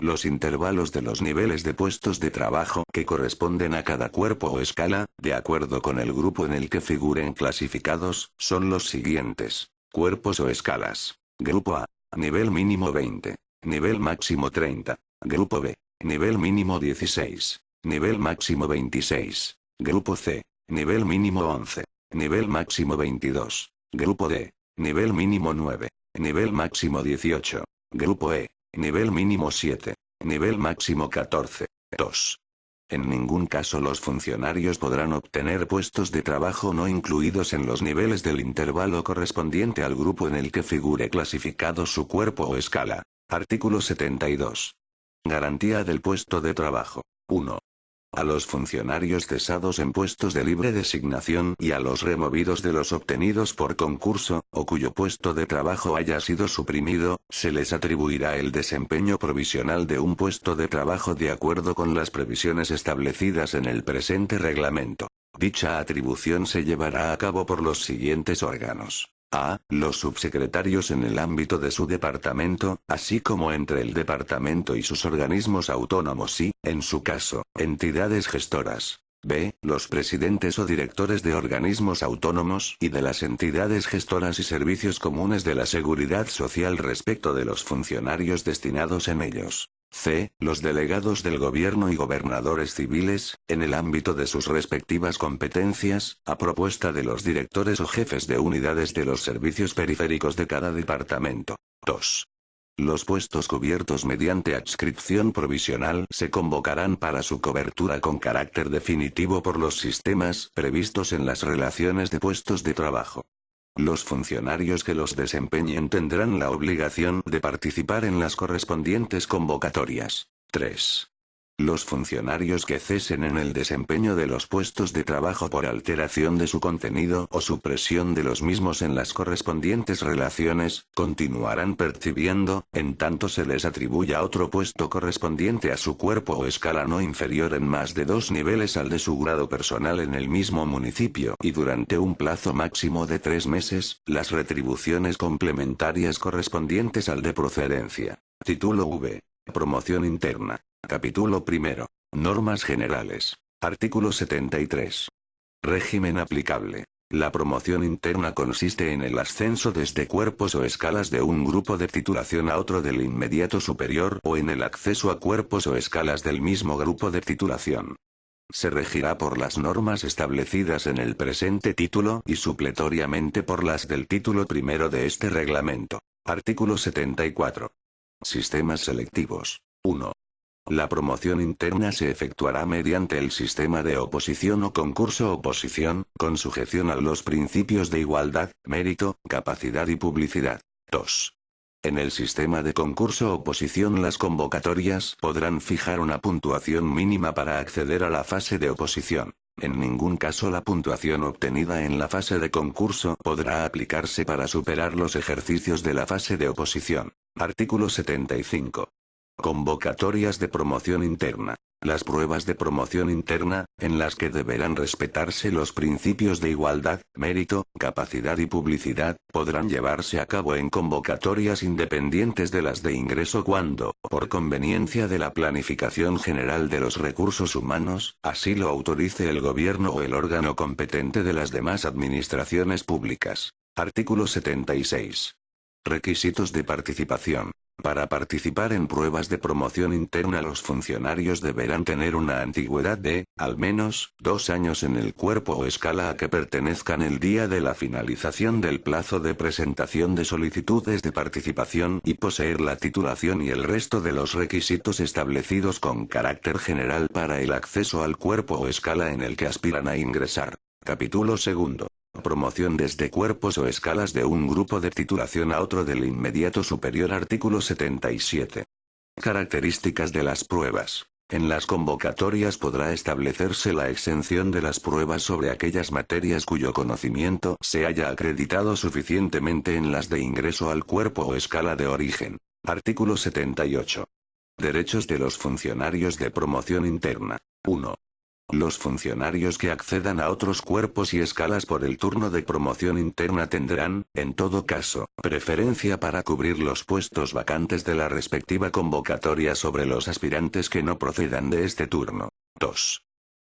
Los intervalos de los niveles de puestos de trabajo que corresponden a cada cuerpo o escala, de acuerdo con el grupo en el que figuren clasificados, son los siguientes. Cuerpos o escalas. Grupo A. Nivel mínimo 20. Nivel máximo 30. Grupo B. Nivel mínimo 16. Nivel máximo 26. Grupo C. Nivel mínimo 11. Nivel máximo 22. Grupo D. Nivel mínimo 9. Nivel máximo 18. Grupo E. Nivel mínimo 7. Nivel máximo 14. 2. En ningún caso los funcionarios podrán obtener puestos de trabajo no incluidos en los niveles del intervalo correspondiente al grupo en el que figure clasificado su cuerpo o escala. Artículo 72. Garantía del puesto de trabajo. 1. A los funcionarios cesados en puestos de libre designación y a los removidos de los obtenidos por concurso, o cuyo puesto de trabajo haya sido suprimido, se les atribuirá el desempeño provisional de un puesto de trabajo de acuerdo con las previsiones establecidas en el presente reglamento. Dicha atribución se llevará a cabo por los siguientes órganos. A. Los subsecretarios en el ámbito de su departamento, así como entre el departamento y sus organismos autónomos y, en su caso, entidades gestoras. B. Los presidentes o directores de organismos autónomos y de las entidades gestoras y servicios comunes de la seguridad social respecto de los funcionarios destinados en ellos. C. Los delegados del gobierno y gobernadores civiles, en el ámbito de sus respectivas competencias, a propuesta de los directores o jefes de unidades de los servicios periféricos de cada departamento. 2. Los puestos cubiertos mediante adscripción provisional se convocarán para su cobertura con carácter definitivo por los sistemas previstos en las relaciones de puestos de trabajo. Los funcionarios que los desempeñen tendrán la obligación de participar en las correspondientes convocatorias. 3. Los funcionarios que cesen en el desempeño de los puestos de trabajo por alteración de su contenido o supresión de los mismos en las correspondientes relaciones, continuarán percibiendo, en tanto se les atribuya otro puesto correspondiente a su cuerpo o escala no inferior en más de 2 niveles al de su grado personal en el mismo municipio y durante un plazo máximo de 3 meses, las retribuciones complementarias correspondientes al de procedencia. Título V. Promoción interna. Capítulo primero. Normas generales. Artículo 73. Régimen aplicable. La promoción interna consiste en el ascenso desde cuerpos o escalas de un grupo de titulación a otro del inmediato superior o en el acceso a cuerpos o escalas del mismo grupo de titulación. Se regirá por las normas establecidas en el presente título y supletoriamente por las del título primero de este reglamento. Artículo 74. Sistemas selectivos. 1. La promoción interna se efectuará mediante el sistema de oposición o concurso-oposición, con sujeción a los principios de igualdad, mérito, capacidad y publicidad. 2. En el sistema de concurso-oposición las convocatorias podrán fijar una puntuación mínima para acceder a la fase de oposición. En ningún caso la puntuación obtenida en la fase de concurso podrá aplicarse para superar los ejercicios de la fase de oposición. Artículo 75. Convocatorias de promoción interna. Las pruebas de promoción interna, en las que deberán respetarse los principios de igualdad, mérito, capacidad y publicidad, podrán llevarse a cabo en convocatorias independientes de las de ingreso cuando, por conveniencia de la planificación general de los recursos humanos, así lo autorice el gobierno o el órgano competente de las demás administraciones públicas. Artículo 76. Requisitos de participación. Para participar en pruebas de promoción interna los funcionarios deberán tener una antigüedad de, al menos, 2 años en el cuerpo o escala a que pertenezcan el día de la finalización del plazo de presentación de solicitudes de participación y poseer la titulación y el resto de los requisitos establecidos con carácter general para el acceso al cuerpo o escala en el que aspiran a ingresar. Capítulo segundo. Promoción desde cuerpos o escalas de un grupo de titulación a otro del inmediato superior. Artículo 77. Características de las pruebas. En las convocatorias podrá establecerse la exención de las pruebas sobre aquellas materias cuyo conocimiento se haya acreditado suficientemente en las de ingreso al cuerpo o escala de origen. Artículo 78. Derechos de los funcionarios de promoción interna. 1. Los funcionarios que accedan a otros cuerpos y escalas por el turno de promoción interna tendrán, en todo caso, preferencia para cubrir los puestos vacantes de la respectiva convocatoria sobre los aspirantes que no procedan de este turno. 2.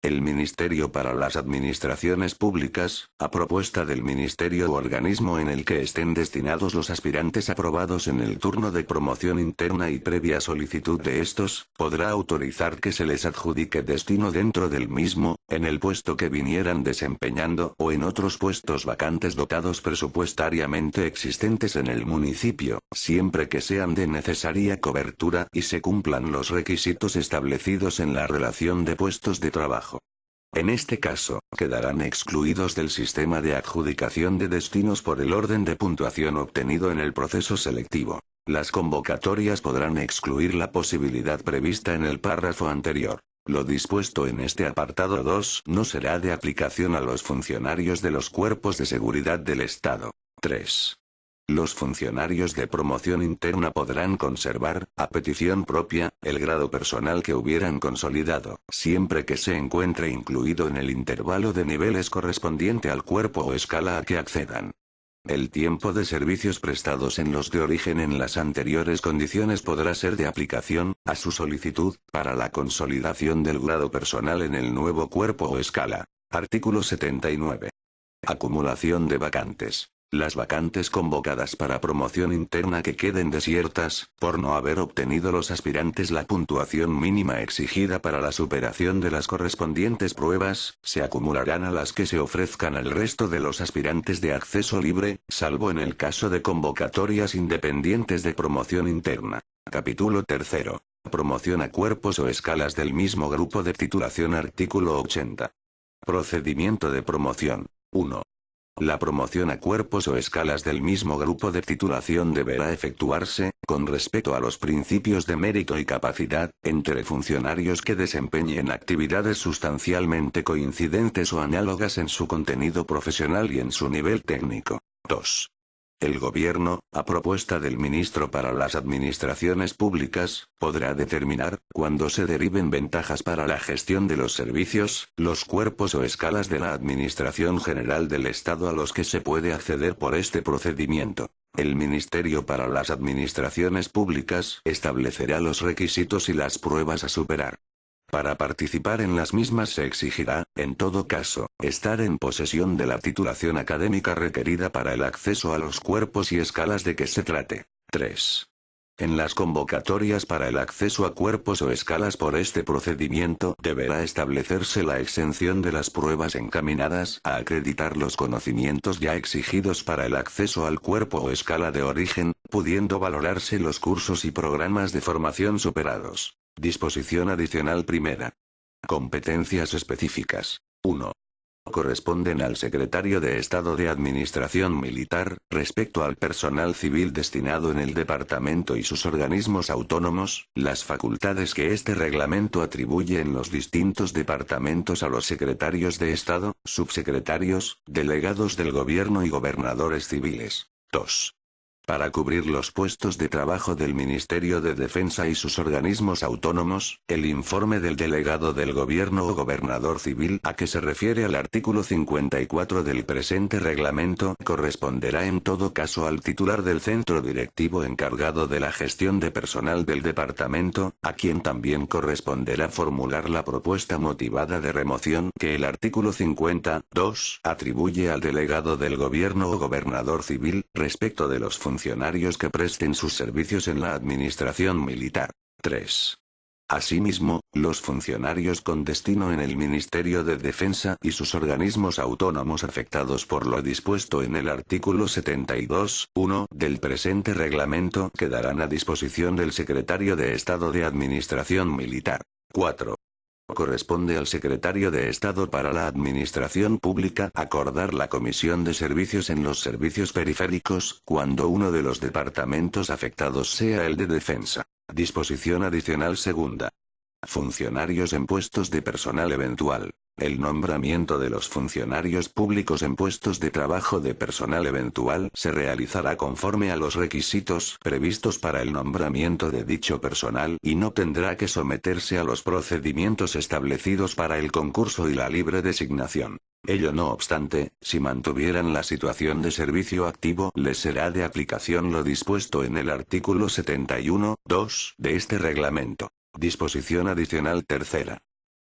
El Ministerio para las Administraciones Públicas, a propuesta del Ministerio u organismo en el que estén destinados los aspirantes aprobados en el turno de promoción interna y previa solicitud de estos, podrá autorizar que se les adjudique destino dentro del mismo, en el puesto que vinieran desempeñando o en otros puestos vacantes dotados presupuestariamente existentes en el municipio, siempre que sean de necesaria cobertura y se cumplan los requisitos establecidos en la relación de puestos de trabajo. En este caso, quedarán excluidos del sistema de adjudicación de destinos por el orden de puntuación obtenido en el proceso selectivo. Las convocatorias podrán excluir la posibilidad prevista en el párrafo anterior. Lo dispuesto en este apartado 2 no será de aplicación a los funcionarios de los cuerpos de seguridad del Estado. 3. Los funcionarios de promoción interna podrán conservar, a petición propia, el grado personal que hubieran consolidado, siempre que se encuentre incluido en el intervalo de niveles correspondiente al cuerpo o escala a que accedan. El tiempo de servicios prestados en los de origen en las anteriores condiciones podrá ser de aplicación, a su solicitud, para la consolidación del grado personal en el nuevo cuerpo o escala. Artículo 79. Acumulación de vacantes. Las vacantes convocadas para promoción interna que queden desiertas, por no haber obtenido los aspirantes la puntuación mínima exigida para la superación de las correspondientes pruebas, se acumularán a las que se ofrezcan al resto de los aspirantes de acceso libre, salvo en el caso de convocatorias independientes de promoción interna. Capítulo 3. Promoción a cuerpos o escalas del mismo grupo de titulación. Artículo 80. Procedimiento de promoción. 1. La promoción a cuerpos o escalas del mismo grupo de titulación deberá efectuarse, con respeto a los principios de mérito y capacidad, entre funcionarios que desempeñen actividades sustancialmente coincidentes o análogas en su contenido profesional y en su nivel técnico. 2. El Gobierno, a propuesta del Ministro para las Administraciones Públicas, podrá determinar, cuando se deriven ventajas para la gestión de los servicios, los cuerpos o escalas de la Administración General del Estado a los que se puede acceder por este procedimiento. El Ministerio para las Administraciones Públicas establecerá los requisitos y las pruebas a superar. Para participar en las mismas se exigirá, en todo caso, estar en posesión de la titulación académica requerida para el acceso a los cuerpos y escalas de que se trate. 3. En las convocatorias para el acceso a cuerpos o escalas por este procedimiento deberá establecerse la exención de las pruebas encaminadas a acreditar los conocimientos ya exigidos para el acceso al cuerpo o escala de origen, pudiendo valorarse los cursos y programas de formación superados. Disposición adicional primera. Competencias específicas. 1. Corresponden al Secretario de Estado de Administración Militar, respecto al personal civil destinado en el departamento y sus organismos autónomos, las facultades que este reglamento atribuye en los distintos departamentos a los secretarios de Estado, subsecretarios, delegados del Gobierno y gobernadores civiles. 2. Para cubrir los puestos de trabajo del Ministerio de Defensa y sus organismos autónomos, el informe del delegado del gobierno o gobernador civil a que se refiere al artículo 54 del presente reglamento corresponderá en todo caso al titular del centro directivo encargado de la gestión de personal del departamento, a quien también corresponderá formular la propuesta motivada de remoción que el artículo 52 atribuye al delegado del gobierno o gobernador civil, respecto de los funcionarios que presten sus servicios en la administración militar. 3. Asimismo, los funcionarios con destino en el Ministerio de Defensa y sus organismos autónomos afectados por lo dispuesto en el artículo 72.1 del presente reglamento quedarán a disposición del Secretario de Estado de Administración Militar. 4. Corresponde al Secretario de Estado para la Administración Pública acordar la comisión de servicios en los servicios periféricos, cuando uno de los departamentos afectados sea el de Defensa. Disposición adicional segunda. Funcionarios en puestos de personal eventual. El nombramiento de los funcionarios públicos en puestos de trabajo de personal eventual se realizará conforme a los requisitos previstos para el nombramiento de dicho personal y no tendrá que someterse a los procedimientos establecidos para el concurso y la libre designación. Ello no obstante, si mantuvieran la situación de servicio activo, les será de aplicación lo dispuesto en el artículo 71.2 de este reglamento. Disposición adicional tercera.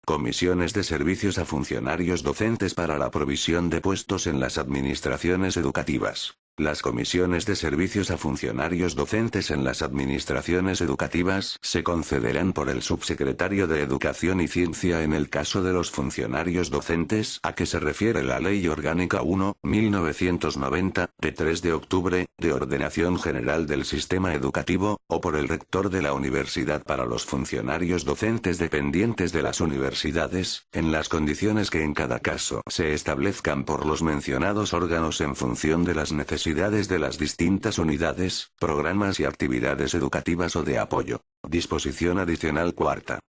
Comisiones de servicios a funcionarios docentes para la provisión de puestos en las administraciones educativas. Las comisiones de servicios a funcionarios docentes en las administraciones educativas se concederán por el subsecretario de Educación y Ciencia en el caso de los funcionarios docentes a que se refiere la Ley Orgánica 1/1990, de 3 de octubre, de Ordenación General del Sistema Educativo, o por el rector de la universidad para los funcionarios docentes dependientes de las universidades, en las condiciones que en cada caso se establezcan por los mencionados órganos en función de las necesidades de las distintas unidades, programas y actividades educativas o de apoyo. Disposición adicional cuarta.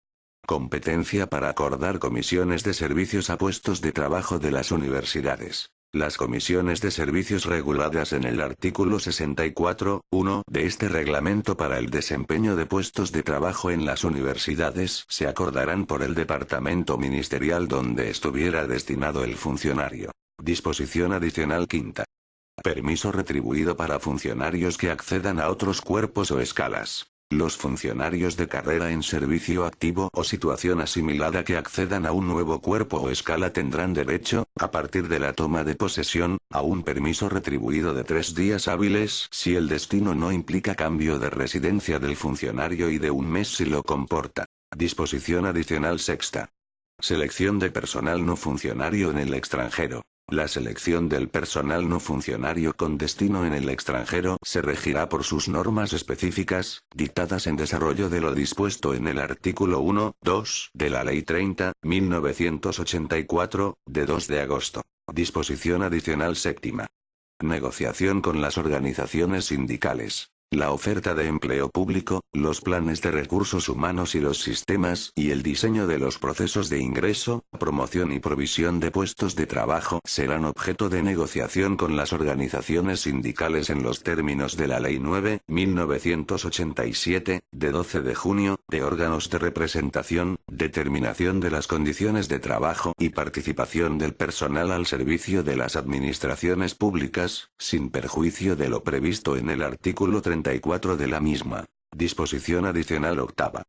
Competencia para acordar comisiones de servicios a puestos de trabajo de las universidades. Las comisiones de servicios reguladas en el artículo 64.1 de este reglamento para el desempeño de puestos de trabajo en las universidades se acordarán por el departamento ministerial donde estuviera destinado el funcionario. Disposición adicional quinta. Permiso retribuido para funcionarios que accedan a otros cuerpos o escalas. Los funcionarios de carrera en servicio activo o situación asimilada que accedan a un nuevo cuerpo o escala tendrán derecho, a partir de la toma de posesión, a un permiso retribuido de 3 días hábiles si el destino no implica cambio de residencia del funcionario y de 1 mes si lo comporta. Disposición adicional sexta. Selección de personal no funcionario en el extranjero. La selección del personal no funcionario con destino en el extranjero se regirá por sus normas específicas, dictadas en desarrollo de lo dispuesto en el artículo 1.2 de la Ley 30.1984, de 2 de agosto. Disposición adicional séptima. Negociación con las organizaciones sindicales. La oferta de empleo público, los planes de recursos humanos y los sistemas y el diseño de los procesos de ingreso, promoción y provisión de puestos de trabajo serán objeto de negociación con las organizaciones sindicales en los términos de la Ley 9.1987, de 12 de junio, de órganos de representación, determinación de las condiciones de trabajo y participación del personal al servicio de las administraciones públicas, sin perjuicio de lo previsto en el artículo 34 de la misma. Disposición adicional octava.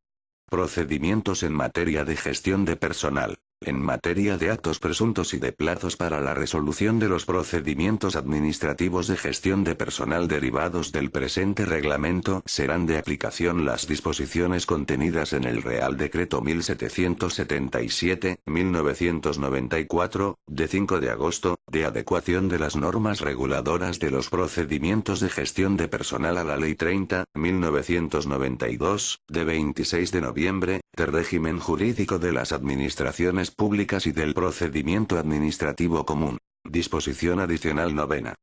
Procedimientos en materia de gestión de personal. En materia de actos presuntos y de plazos para la resolución de los procedimientos administrativos de gestión de personal derivados del presente reglamento serán de aplicación las disposiciones contenidas en el Real Decreto 1777/1994, de 5 de agosto, de adecuación de las normas reguladoras de los procedimientos de gestión de personal a la Ley 30.1992, de 26 de noviembre, de régimen jurídico de las administraciones públicas y del procedimiento administrativo común. Disposición adicional novena.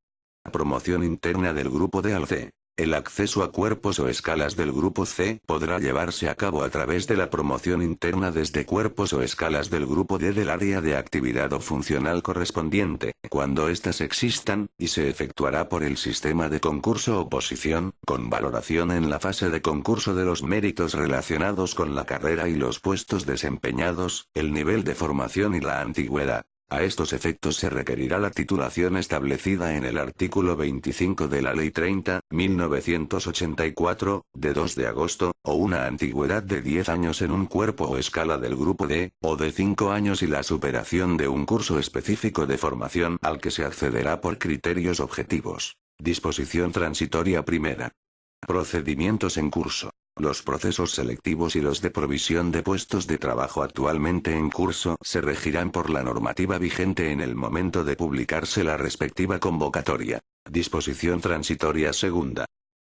Promoción interna del Grupo de ALCE. El acceso a cuerpos o escalas del Grupo C podrá llevarse a cabo a través de la promoción interna desde cuerpos o escalas del Grupo D del área de actividad o funcional correspondiente, cuando éstas existan, y se efectuará por el sistema de concurso-oposición, con valoración en la fase de concurso de los méritos relacionados con la carrera y los puestos desempeñados, el nivel de formación y la antigüedad. A estos efectos se requerirá la titulación establecida en el artículo 25 de la Ley 30.1984, de 2 de agosto, o una antigüedad de 10 años en un cuerpo o escala del Grupo D, o de 5 años y la superación de un curso específico de formación al que se accederá por criterios objetivos. Disposición transitoria primera. Procedimientos en curso. Los procesos selectivos y los de provisión de puestos de trabajo actualmente en curso se regirán por la normativa vigente en el momento de publicarse la respectiva convocatoria. Disposición transitoria segunda.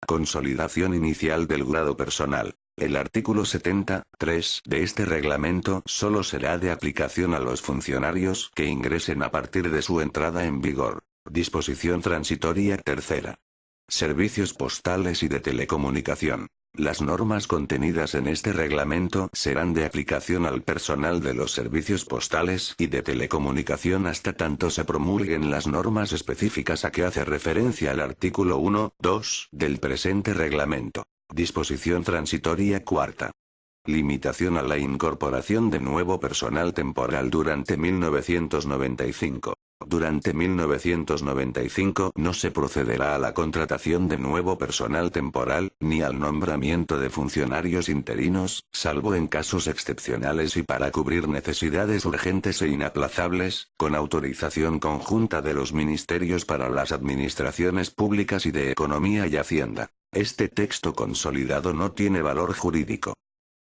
Consolidación inicial del grado personal. El artículo 70.3 de este reglamento solo será de aplicación a los funcionarios que ingresen a partir de su entrada en vigor. Disposición transitoria tercera. Servicios postales y de telecomunicación. Las normas contenidas en este reglamento serán de aplicación al personal de los servicios postales y de telecomunicación hasta tanto se promulguen las normas específicas a que hace referencia el artículo 1.2 del presente reglamento. Disposición transitoria cuarta. Limitación a la incorporación de nuevo personal temporal durante 1995. Durante 1995 no se procederá a la contratación de nuevo personal temporal, ni al nombramiento de funcionarios interinos, salvo en casos excepcionales y para cubrir necesidades urgentes e inaplazables, con autorización conjunta de los ministerios para las administraciones públicas y de Economía y Hacienda. Este texto consolidado no tiene valor jurídico.